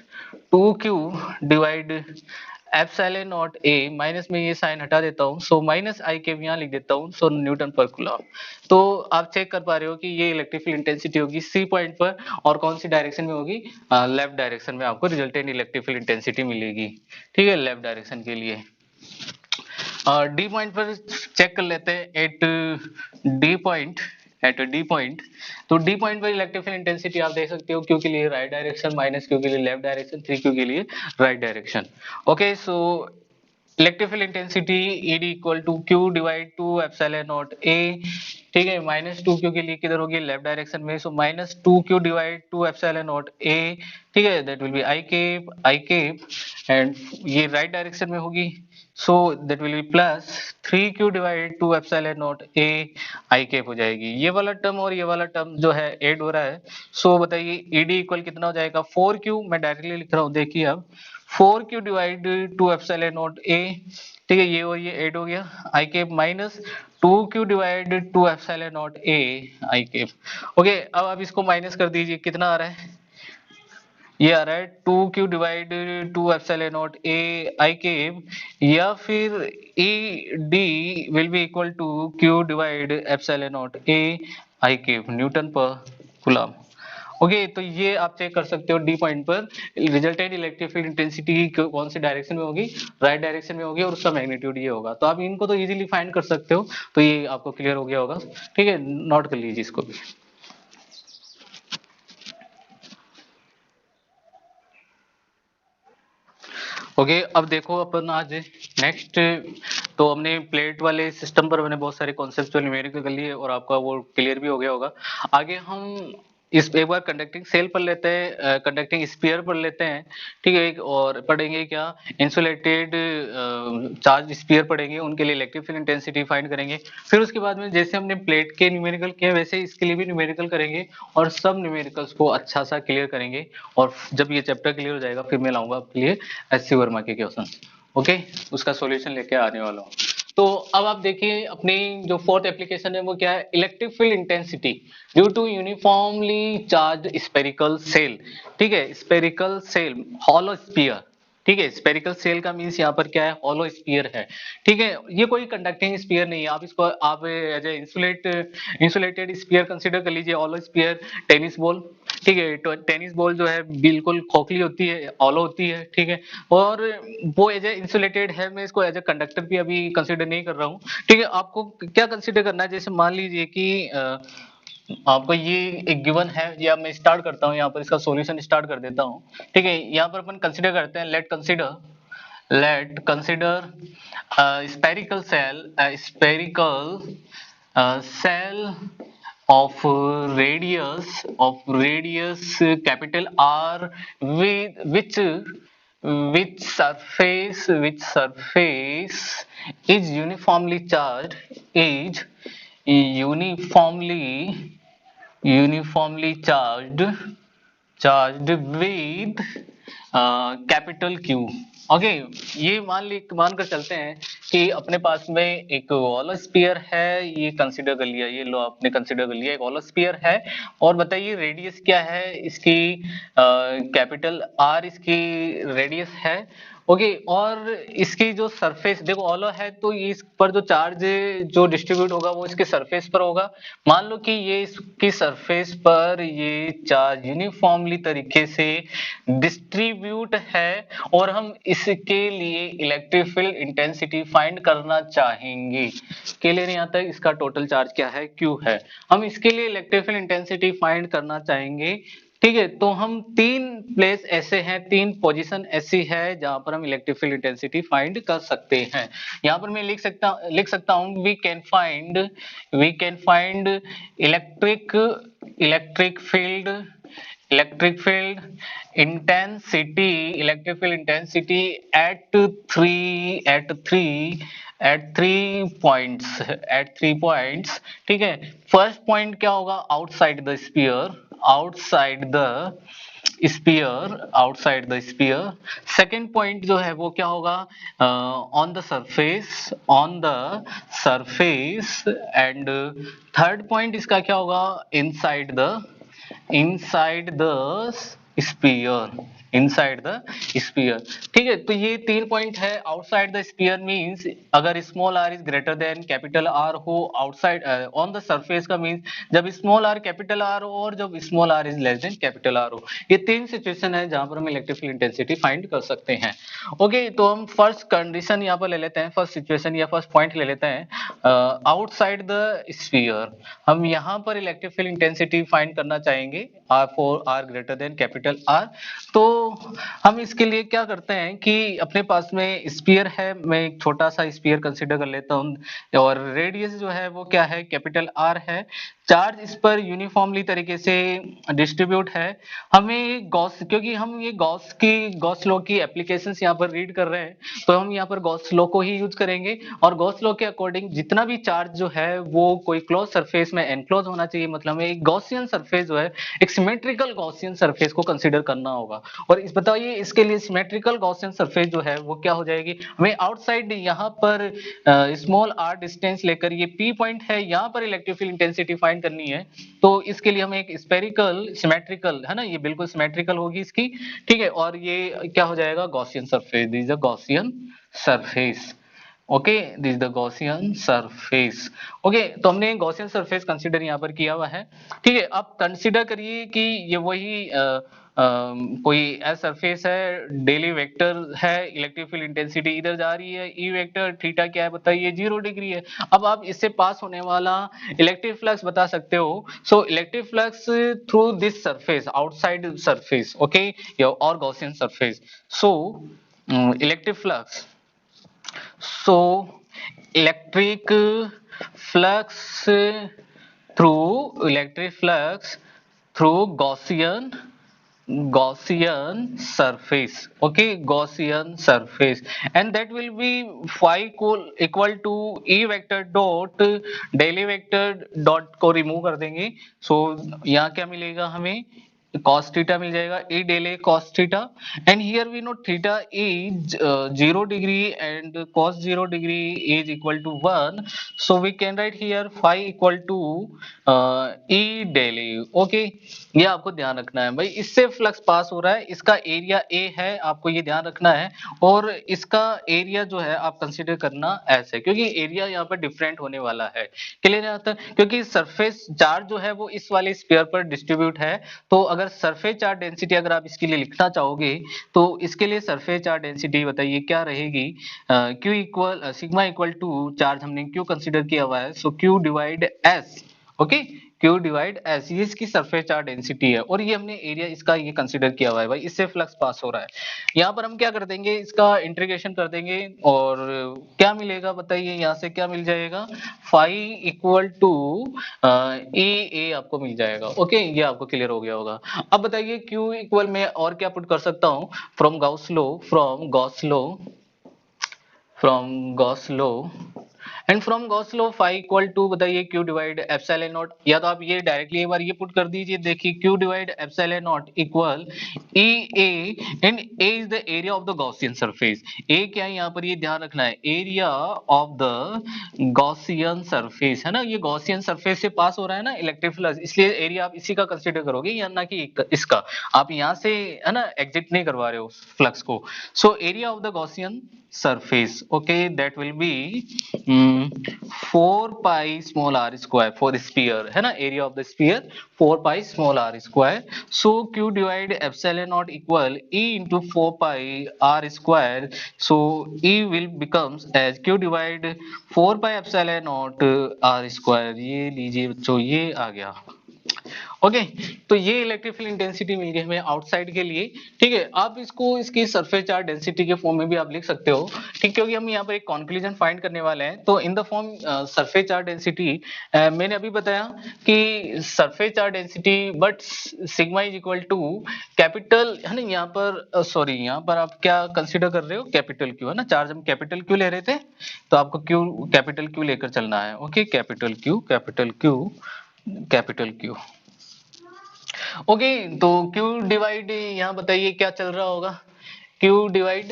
2q divide epsilon not A, minus में ये साइन हटा देता हूँ, सो माइनस आई के यहाँ लिख देता हूँ, सो न्यूटन पर कूलम। तो आप चेक कर पा रहे हो कि ये इलेक्ट्रिक फील्ड इंटेंसिटी होगी सी पॉइंट पर, और कौन सी डायरेक्शन में होगी, लेफ्ट डायरेक्शन में आपको रिजल्टेंट इलेक्ट्रिक फील्ड इंटेंसिटी मिलेगी। ठीक है, लेफ्ट डायरेक्शन के लिए। डी पॉइंट पर चेक कर लेते हैं, at D point, at D point, तो डी पॉइंट पर इलेक्ट्रिक फील्ड इंटेंसिटी आप देख सकते हो, क्यू के लिए राइट डायरेक्शन, माइनस क्यू के लिए लेफ्ट डायरेक्शन, 3q के लिए right direction. Okay, so electric field intensity E equal to Q divide 2 epsilon not A, ठीक है, माइनस 2q के लिए किधर होगी, लेफ्ट डायरेक्शन में, so minus 2q divide 2 epsilon not A, ठीक है, that will be I cap, and ये राइट डायरेक्शन में होगी, so that will be plus 3q divide 2 epsilon not A I cap हो जाएगी। ये वाला टर्म और ये वाला टर्म जो है ऐड हो रहा है, सो बताइए ईडी इक्वल कितना हो जाएगा, 4q, मैं डायरेक्टली लिख रहा हूँ, देखिए अब 4q divide 2 epsilon not A, ठीक है, ये और ये ऐड हो गया, I cap minus 2q divide 2 epsilon not A I cap. Okay, अब आप इसको माइनस कर दीजिए, कितना आ रहा है, ये आ रहा है 2q divide 2 epsilon not A I cap, या फिर E D will be equal to q divide epsilon not A I cap newton पर कूलम। ओके, तो ये आप चेक कर सकते हो डी पॉइंट पर रिजल्टेंट इलेक्ट्रिक फील्ड इंटेंसिटी कौन सी डायरेक्शन में होगी, राइट डायरेक्शन में होगी, और उसका मैग्नीट्यूड ये होगा, तो आप इनको तो इजीली फाइंड कर सकते हो, तो ये आपको क्लियर हो गया होगा। ठीक है, नोट कर लीजिए इसको भी। ओके, अब देखो अपन आज नेक्स्ट, तो हमने प्लेट वाले सिस्टम पर हमने बहुत सारे कॉन्सेप्चुअल न्यूमेरिकल कर लिए और आपका वो क्लियर भी हो गया होगा। आगे हम इस एक बार कंडक्टिंग सेल पढ़ लेते हैं, कंडक्टिंग स्फीयर पढ़ लेते हैं, ठीक है, और पढ़ेंगे क्या, इंसुलेटेड चार्ज स्फीयर पढ़ेंगे, उनके लिए इलेक्ट्रिक फील्ड इंटेंसिटी फाइंड करेंगे। फिर उसके बाद में जैसे हमने प्लेट के न्यूमेरिकल किए वैसे इसके लिए भी न्यूमेरिकल करेंगे, और सब न्यूमेरिकल्स को अच्छा सा क्लियर करेंगे, और जब ये चैप्टर क्लियर हो जाएगा फिर मैं लाऊंगा आपके लिए एससी वर्मा के क्वेश्चन। ओके, उसका सॉल्यूशन लेके आने वाला हूँ। तो अब आप देखिए अपनी जो फोर्थ एप्लीकेशन है वो क्या है, electric field intensity due to uniformly charge spherical shell. ठीक है, स्पेरिकल सेल, हॉलो स्फीयर, ठीक है, स्पेरिकल सेल का मींस यहाँ पर क्या है, हॉलो स्फीयर है। ठीक है, ये कोई कंडक्टिंग स्फीयर नहीं है, आप इसको आप as a insulated sphere consider कर लीजिए, हॉलो स्फीयर, टेनिस बॉल। ठीक है, तो टेनिस बॉल जो है बिल्कुल खोखली होती है, हॉलो होती है, ठीक है, और वो एज ए इंसुलेटेड है, मैं इसको एज ए कंडक्टर भी अभी कंसीडर नहीं कर रहा हूँ। ठीक है, आपको क्या कंसीडर करना है, जैसे मान लीजिए कि आपको ये एक गिवन है, या मैं स्टार्ट करता हूँ यहाँ पर, इसका सॉल्यूशन स्टार्ट कर देता हूँ। ठीक है, यहाँ पर अपन कंसीडर करते हैं, late consider spherical cell, cell of radius capital R, with which which surface is uniformly charged with capital Q. Okay, ये मान कर चलते हैं कि अपने पास में एक होलो स्फीयर है, ये कंसीडर कर लिया, ये लो आपने कंसीडर कर लिया एक होलो स्फीयर है, और बताइए रेडियस क्या है इसकी, कैपिटल आर इसकी रेडियस है। ओके, और इसकी जो सरफेस देखो होलो है तो इस पर जो चार्ज जो डिस्ट्रीब्यूट होगा वो इसके सरफेस पर होगा। मान लो कि ये इसकी सरफेस पर ये चार्ज यूनिफॉर्मली तरीके से डिस्ट्रीब्यूट है, और हम इसके लिए इलेक्ट्रिक फील्ड इंटेंसिटी फाइंड करना चाहेंगे। क्लियर नहीं आता इसका टोटल चार्ज क्या है, क्यू है। हम इसके लिए इलेक्ट्रिक फील्ड इंटेंसिटी फाइंड करना चाहेंगे। ठीक है, तो हम तीन प्लेस ऐसे हैं, तीन पोजीशन ऐसी है जहां पर हम इलेक्ट्रिक फील्ड इंटेंसिटी फाइंड कर सकते हैं। यहां पर मैं लिख सकता हूं we can find electric field electric field intensity at three points. ठीक है, फर्स्ट पॉइंट क्या होगा, outside the sphere. Second point जो है वो क्या होगा, on the surface. And third point इसका क्या होगा, इनसाइड द स्पीयर। ठीक है, तो ये तीन पॉइंट है। आउटसाइड द स्पीयर मींस अगर small R is greater than capital R हो, आउटसाइड ऑन द सरफेस का मींस जब स्मॉल आर कैपिटल आर हो, और जब small R is less than capital R हो। ये तीन सिचुएशन है जहां पर हम इलेक्ट्रिक फील्ड इंटेंसिटी फाइंड कर सकते हैं। ओके, तो हम फर्स्ट कंडीशन यहाँ पर ले लेते हैं, फर्स्ट सिचुएशन या फर्स्ट पॉइंट ले लेते हैं, आउटसाइड द स्फीयर। हम यहाँ पर इलेक्ट्रिक फील्ड इंटेंसिटी फाइंड करना चाहेंगे R greater than capital R. तो हम इसके लिए क्या करते हैं कि अपने पास में स्फीयर है, मैं एक छोटा सा स्फीयर कंसीडर कर लेता हूँ, और रेडियस जो है वो क्या है, कैपिटल आर है। चार्ज इस पर यूनिफॉर्मली तरीके से डिस्ट्रीब्यूट है। हमें गॉस, क्योंकि हम ये गॉस लॉ की एप्लीकेशंस यहाँ पर रीड कर रहे हैं, तो हम यहाँ पर गॉस लॉ को ही यूज करेंगे, और गॉस लॉ के अकॉर्डिंग जितना भी चार्ज जो है वो कोई क्लोज सरफेस में एनक्लोज होना चाहिए, मतलब हमें एक गॉसियन सरफेस जो है, एक सिमेट्रिकल गॉसियन सरफेस को कंसीडर करना होगा। और इस बताइए इसके लिए सिमेट्रिकल गॉसियन सरफेस जो है वो क्या हो जाएगी, हमें आउटसाइड यहाँ पर स्मॉल आर डिस्टेंस लेकर ये पी पॉइंट है, यहाँ पर इलेक्ट्रिक फील्ड इंटेंसिटी फाइंड करनी है। तो इसके लिए हमें एक स्फेरिकल सिमेट्रिकल है ना, ये बिल्कुल सिमेट्रिकल होगी इसकी। ठीक है, और ये क्या हो जाएगा, Gaussian surface, this is a Gaussian surface. Okay, this is the Gaussian surface. Okay, तो हमने गॉसियन सरफेस कंसीडर यहाँ पर किया हुआ है। ठीक है, अब कंसीडर करिए कि ये वही कोई ऐसा सरफेस है, डेली वेक्टर है, इलेक्ट्रिक फील्ड इंटेंसिटी इधर जा रही है, ई वेक्टर थीटा क्या है बताइए, 0 डिग्री है। अब आप इससे पास होने वाला इलेक्ट्रिक फ्लक्स बता सकते हो। So electric flux through this surface, outside surface, okay, और Gaussian surface. So electric flux So, electric flux electric flux through Gaussian surface, okay, Gaussian surface, and that will be phi equal to E vector dot daily vector dot को remove कर देंगे। So यहाँ क्या मिलेगा हमें, cos theta मिल जाएगा, e daily cos theta, and here we know theta is 0 degree and cos 0 degree is equal to 1, so we can write here phi equal to e daily। okay, ये आपको ध्यान रखना है भाई, इससे फ्लक्स पास हो रहा है, इसका एरिया ए है, आपको ये ध्यान रखना है, और इसका एरिया जो है आप कंसीडर करना ऐसे, क्योंकि एरिया यहाँ पर डिफरेंट होने वाला है। क्लियर आता है, क्योंकि सरफेस चार्ज जो है वो इस वाले स्फीयर पर डिस्ट्रीब्यूट है। तो अगर सरफेस चार्ज डेंसिटी अगर आप इसके लिए लिखना चाहोगे, तो इसके लिए सरफेस चार्ज डेंसिटी बताइए क्या रहेगी, Q equal sigma equal to charge हमने क्यू कंसीडर किया हुआ है, so Q divide S. Okay, Q divide S, ये इसकी सरफेस चार्ज डेंसिटी है और ये हमने एरिया इसका ये कंसीडर किया हुआ है भाई, इससे फ्लक्स पास हो रहा है। यहाँ पर हम क्या कर देंगे, इसका इंटीग्रेशन कर देंगे और क्या मिलेगा बताइए, यहाँ से क्या मिल जाएगा, फाई इक्वल टू ए ए आपको मिल जाएगा। ओके, ये आपको क्लियर हो गया होगा। अब बताइए Q इक्वल में और क्या पुट कर सकता हूँ, from Gauss law and from Gauss law phi equal to बताइए Q डिवाइड एप्सिलॉन नॉट, या तो आप ये डायरेक्टली एक बार ये पुट कर दीजिए, देखिए Q divide epsilon naught equal E A, and A is the area of the Gaussian surface. A क्या है यहाँ पर, ये ध्यान रखना है, area of the Gaussian surface है ना, ये गॉसियन सरफेस से पास हो रहा है ना इलेक्ट्रिक फ्लक्स, इसलिए एरिया आप इसी का कंसीडर करोगे या ना कि इसका, आप यहाँ से है ना एग्जिट नहीं करवा रहे हो फ्लक्स को। So area of the Gaussian surface, okay, that will be 4 pi small r square for the sphere है ना, area of the sphere 4 pi small r square, so Q divide epsilon naught equal E into 4 pi r square, so E will becomes as Q divide 4 pi epsilon naught r square, ये लीजिए बच्चों ये आ गया। ओके, तो ये इलेक्ट्रिक फील्ड इंटेंसिटी मिल गई हमें आउटसाइड के लिए। ठीक है, आप इसको इसकी सरफेस चार्ज डेंसिटी के फॉर्म में भी आप लिख सकते हो, ठीक, क्योंकि हम यहाँ पर एक कंक्लूजन फाइंड करने वाले हैं। तो in the form surface charge density, मैंने अभी बताया कि surface charge density but sigma is equal to capital है ना, यहाँ पर सॉरी यहाँ पर आप क्या कंसिडर कर रहे हो, कैपिटल क्यू है ना, चार्ज हम कैपिटल क्यू ले रहे थे, तो आपको क्यू कैपिटल क्यू लेकर चलना है। Okay, capital Q capital Q capital Q. Okay, तो Q डिवाइड यहाँ बताइए क्या चल रहा होगा, Q divide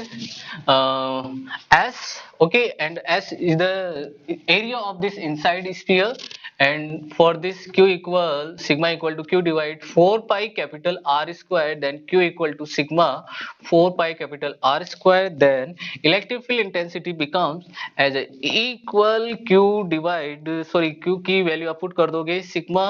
S, okay, and S is the area of this inside sphere, and for this Q equal sigma equal to Q divide 4 pi capital R square, then Q equal to sigma 4 pi capital R square, then electric field intensity becomes as a equal Q divide, sorry Q की वैल्यू आप पुट कर दोगे sigma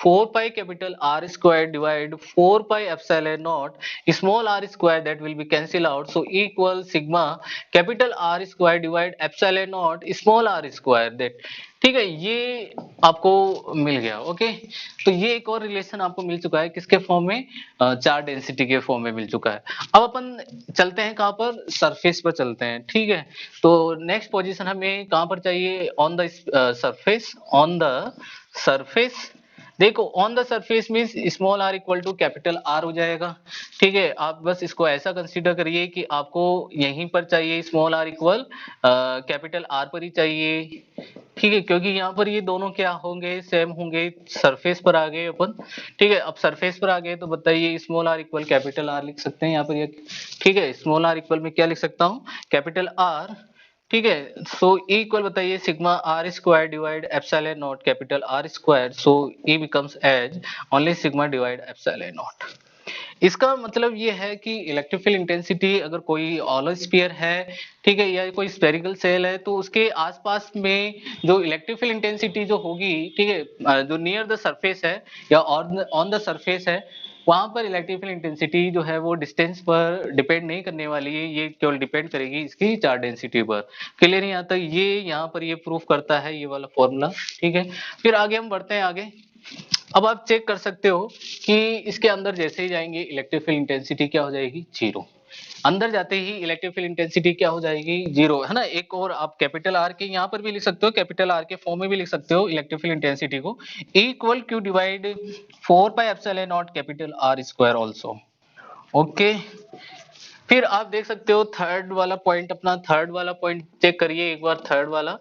4 pi capital R square divide 4 pi epsilon naught small r square, that will be cancel out, so equal sigma capital R square divide epsilon naught small r square, that ठीक है, ये आपको मिल गया। ओके, तो ये एक और रिलेशन आपको मिल चुका है किसके फॉर्म में, चार्ज डेंसिटी के फॉर्म में मिल चुका है। अब अपन चलते हैं कहां पर, सरफेस पर चलते हैं। ठीक है, तो नेक्स्ट पोजीशन हमें कहां पर चाहिए, on the surface, on the surface. देखो on the surface means small r equal to capital R हो जाएगा। ठीक है, आप बस इसको ऐसा कंसीडर करिए कि आपको यहीं पर चाहिए small r equal capital R पर ही चाहिए। ठीक है, क्योंकि यहाँ पर ये दोनों क्या होंगे, सेम होंगे, सरफेस पर आ गए अपन। ठीक है, अब सरफेस पर आ गए तो बताइए small r equal capital R लिख सकते हैं यहाँ पर ये। ठीक है, स्मॉल r इक्वल में क्या लिख सकता हूँ, कैपिटल R। ठीक है, सो E इक्वल बताइए sigma R square divide epsilon naught capital R square, so E becomes as only sigma divide epsilon naught. इसका मतलब ये है कि इलेक्ट्रिक फील्ड इंटेंसिटी अगर कोई ऑलर स्फीयर है, ठीक है, या कोई स्फेरिकल सेल है, तो उसके आसपास में जो इलेक्ट्रिक फील्ड इंटेंसिटी जो होगी, ठीक है, जो नियर द सरफेस है या ऑन द सरफेस है, वहां पर इलेक्ट्रिक फील्ड इंटेंसिटी जो है वो डिस्टेंस पर डिपेंड नहीं करने वाली है, ये केवल डिपेंड करेगी इसकी चार्ज डेंसिटी पर। क्लियर है यहाँ तक, ये यहाँ पर ये प्रूफ करता है ये वाला फॉर्मूला। ठीक है, फिर आगे हम बढ़ते हैं आगे। अब आप चेक कर सकते हो कि इसके अंदर जैसे ही जाएंगे इलेक्ट्रिक फील्ड इंटेंसिटी क्या हो जाएगी, जीरो। अंदर जाते ही इलेक्ट्रिक फील्ड इंटेंसिटी क्या हो जाएगी, जीरो, है ना। एक और आप कैपिटल आर के यहाँ पर भी लिख सकते हो, कैपिटल आर के फॉर्म में भी लिख सकते हो इलेक्ट्रिक फील्ड इंटेंसिटी को, equal Q divide 4 pi epsilon naught capital R square also. Okay, फिर आप देख सकते हो थर्ड वाला पॉइंट, अपना थर्ड वाला पॉइंट चेक करिए एक बार, थर्ड वाला,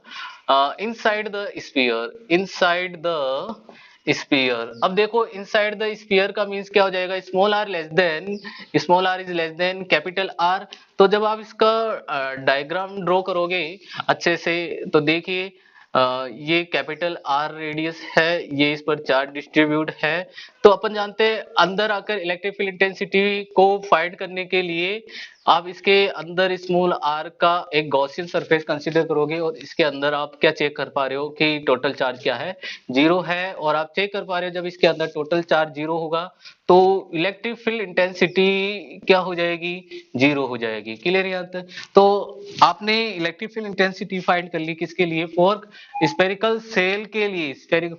inside the sphere, inside the sphere. अब देखो इनसाइड द स्फीयर का मींस क्या हो जाएगा, small R less than, small R is less than capital R. तो जब आप इसका डायग्राम ड्रॉ करोगे अच्छे से तो देखिए ये कैपिटल आर रेडियस है, ये इस पर चार्ज डिस्ट्रीब्यूट है। तो अपन जानते हैं अंदर आकर इलेक्ट्रिक फील्ड इंटेंसिटी को फाइंड करने के लिए आप इसके अंदर स्मॉल आर का एक गॉसियन सरफेस कंसीडर करोगे और इसके अंदर आप क्या चेक कर पा रहे हो कि टोटल चार्ज क्या है, जीरो है। और आप चेक कर पा रहे हो जब इसके अंदर टोटल चार्ज जीरो होगा तो इलेक्ट्रिक फील्ड इंटेंसिटी क्या हो जाएगी, जीरो हो जाएगी। क्लियर यहाँ तक? तो आपने इलेक्ट्रिक फील्ड इंटेंसिटी फाइंड कर ली किसके लिए, फॉर स्पेरिकल सेल के लिए,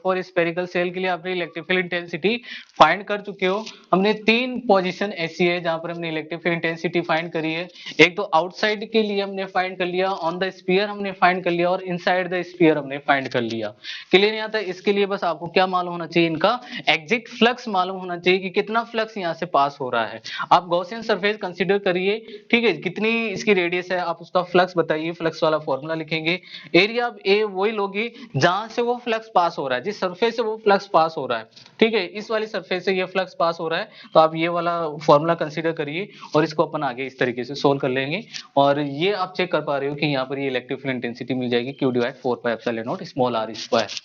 फॉर स्पेरिकल सेल के लिए आपने इलेक्ट्रिक फील्ड इंटेंसिटी फाइंड कर चुके हो। हमने तीन पोजीशन ऐसी है जहां पर हमने इलेक्ट्रिक फील्ड इंटेंसिटी फाइंड करी है। एक तो आउटसाइड के लिए हमने फाइंड कर लिया, ऑन द स्फीयर हमने फाइंड कर लिया, और इनसाइड द स्फीयर हमने फाइंड कर लिया। क्लियर यहाँ तक? इसके लिए बस आपको क्या मालूम होना चाहिए, इनका एग्जिट फ्लक्स मालूम होना चाहिए कि कितना फ्लक्स यहाँ से पास हो रहा है। आप गॉसियन सरफेस कंसीडर करिए, ठीक है, कितनी इसकी रेडियस है आप उसका फ्लक्स बताइए, फ्लक्स वाला फॉर्मूला लिखेंगे। एरिया आप ए वही लोगे जहां से वो फ्लक्स पास हो रहा है, जिस सरफेस से वो फ्लक्स पास हो रहा है, ठीक है, इस वाली सरफेस से ये फ्लक्स पास हो रहा है, तो आप ये वाला फॉर्मूला कंसीडर करिए और इसको अपन आगे इस तरीके से सोल्व कर लेंगे। और ये आप चेक कर पा रहे हो कि यहाँ पर ये इलेक्ट्रिक फील्ड इंटेंसिटी मिल जाएगी Q divide 4 pi epsilon not small r square.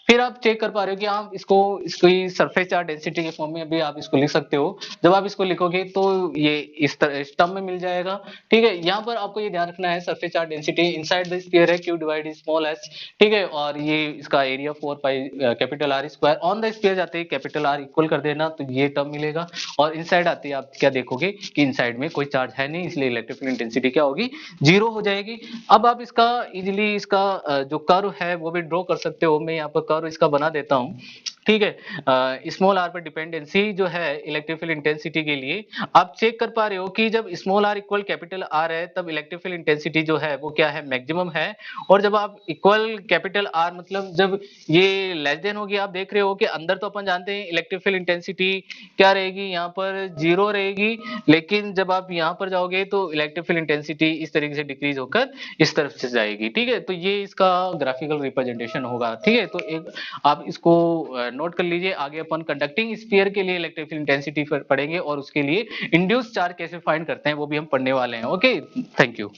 फिर आप चेक कर पा रहे हो कि आप इसको इसकी सरफेस चार्ज डेंसिटी के फॉर्म में भी आप इसको लिख सकते हो। जब आप इसको लिखोगे तो ये इस तरह इस टर्म में मिल जाएगा, ठीक है। यहाँ पर आपको ये ध्यान रखना है surface charge density inside the sphere है Q डिवाइड स्मॉल s, ठीक है, और ये इसका area 4 pi capital R square. On the sphere जाते ही कैपिटल R इक्वल कर देना तो ये टर्म मिलेगा, और इनसाइड आते ही आप क्या देखोगे कि इनसाइड में कोई चार्ज है नहीं, इसलिए इलेक्ट्रिक फील्ड इंटेंसिटी क्या होगी, जीरो हो जाएगी। अब आप इसका इजीली इसका जो कर्व है वो भी ड्रॉ कर सकते हो। मैं यहाँ पर कर्व इसका बना देता हूँ, ठीक है। स्मॉल आर पर डिपेंडेंसी जो है इलेक्ट्रिक फील्ड इंटेंसिटी के लिए आप चेक कर पा रहे हो कि जब small R equal capital R है तब इलेक्ट्रिक फील्ड इंटेंसिटी जो है वो क्या है, मैक्सिमम है। और जब आप इक्वल कैपिटल आर मतलब जब ये लेस देन होगी, आप देख रहे हो कि अंदर तो अपन जानते हैं इलेक्ट्रिक फील्ड इंटेंसिटी क्या रहेगी, यहाँ पर जीरो रहेगी, लेकिन जब आप यहाँ पर जाओगे तो इलेक्ट्रिक फील्ड इंटेंसिटी इस तरीके से डिक्रीज होकर इस तरफ से जाएगी, ठीक है। तो ये इसका ग्राफिकल रिप्रेजेंटेशन होगा, ठीक है। तो एक आप इसको नोट कर लीजिए। आगे अपन कंडक्टिंग स्फीयर के लिए इलेक्ट्रिक फील्ड इंटेंसिटी पढ़ेंगे और उसके लिए इंड्यूस चार्ज कैसे फाइंड करते हैं वो भी हम पढ़ने वाले हैं। Okay, thank you.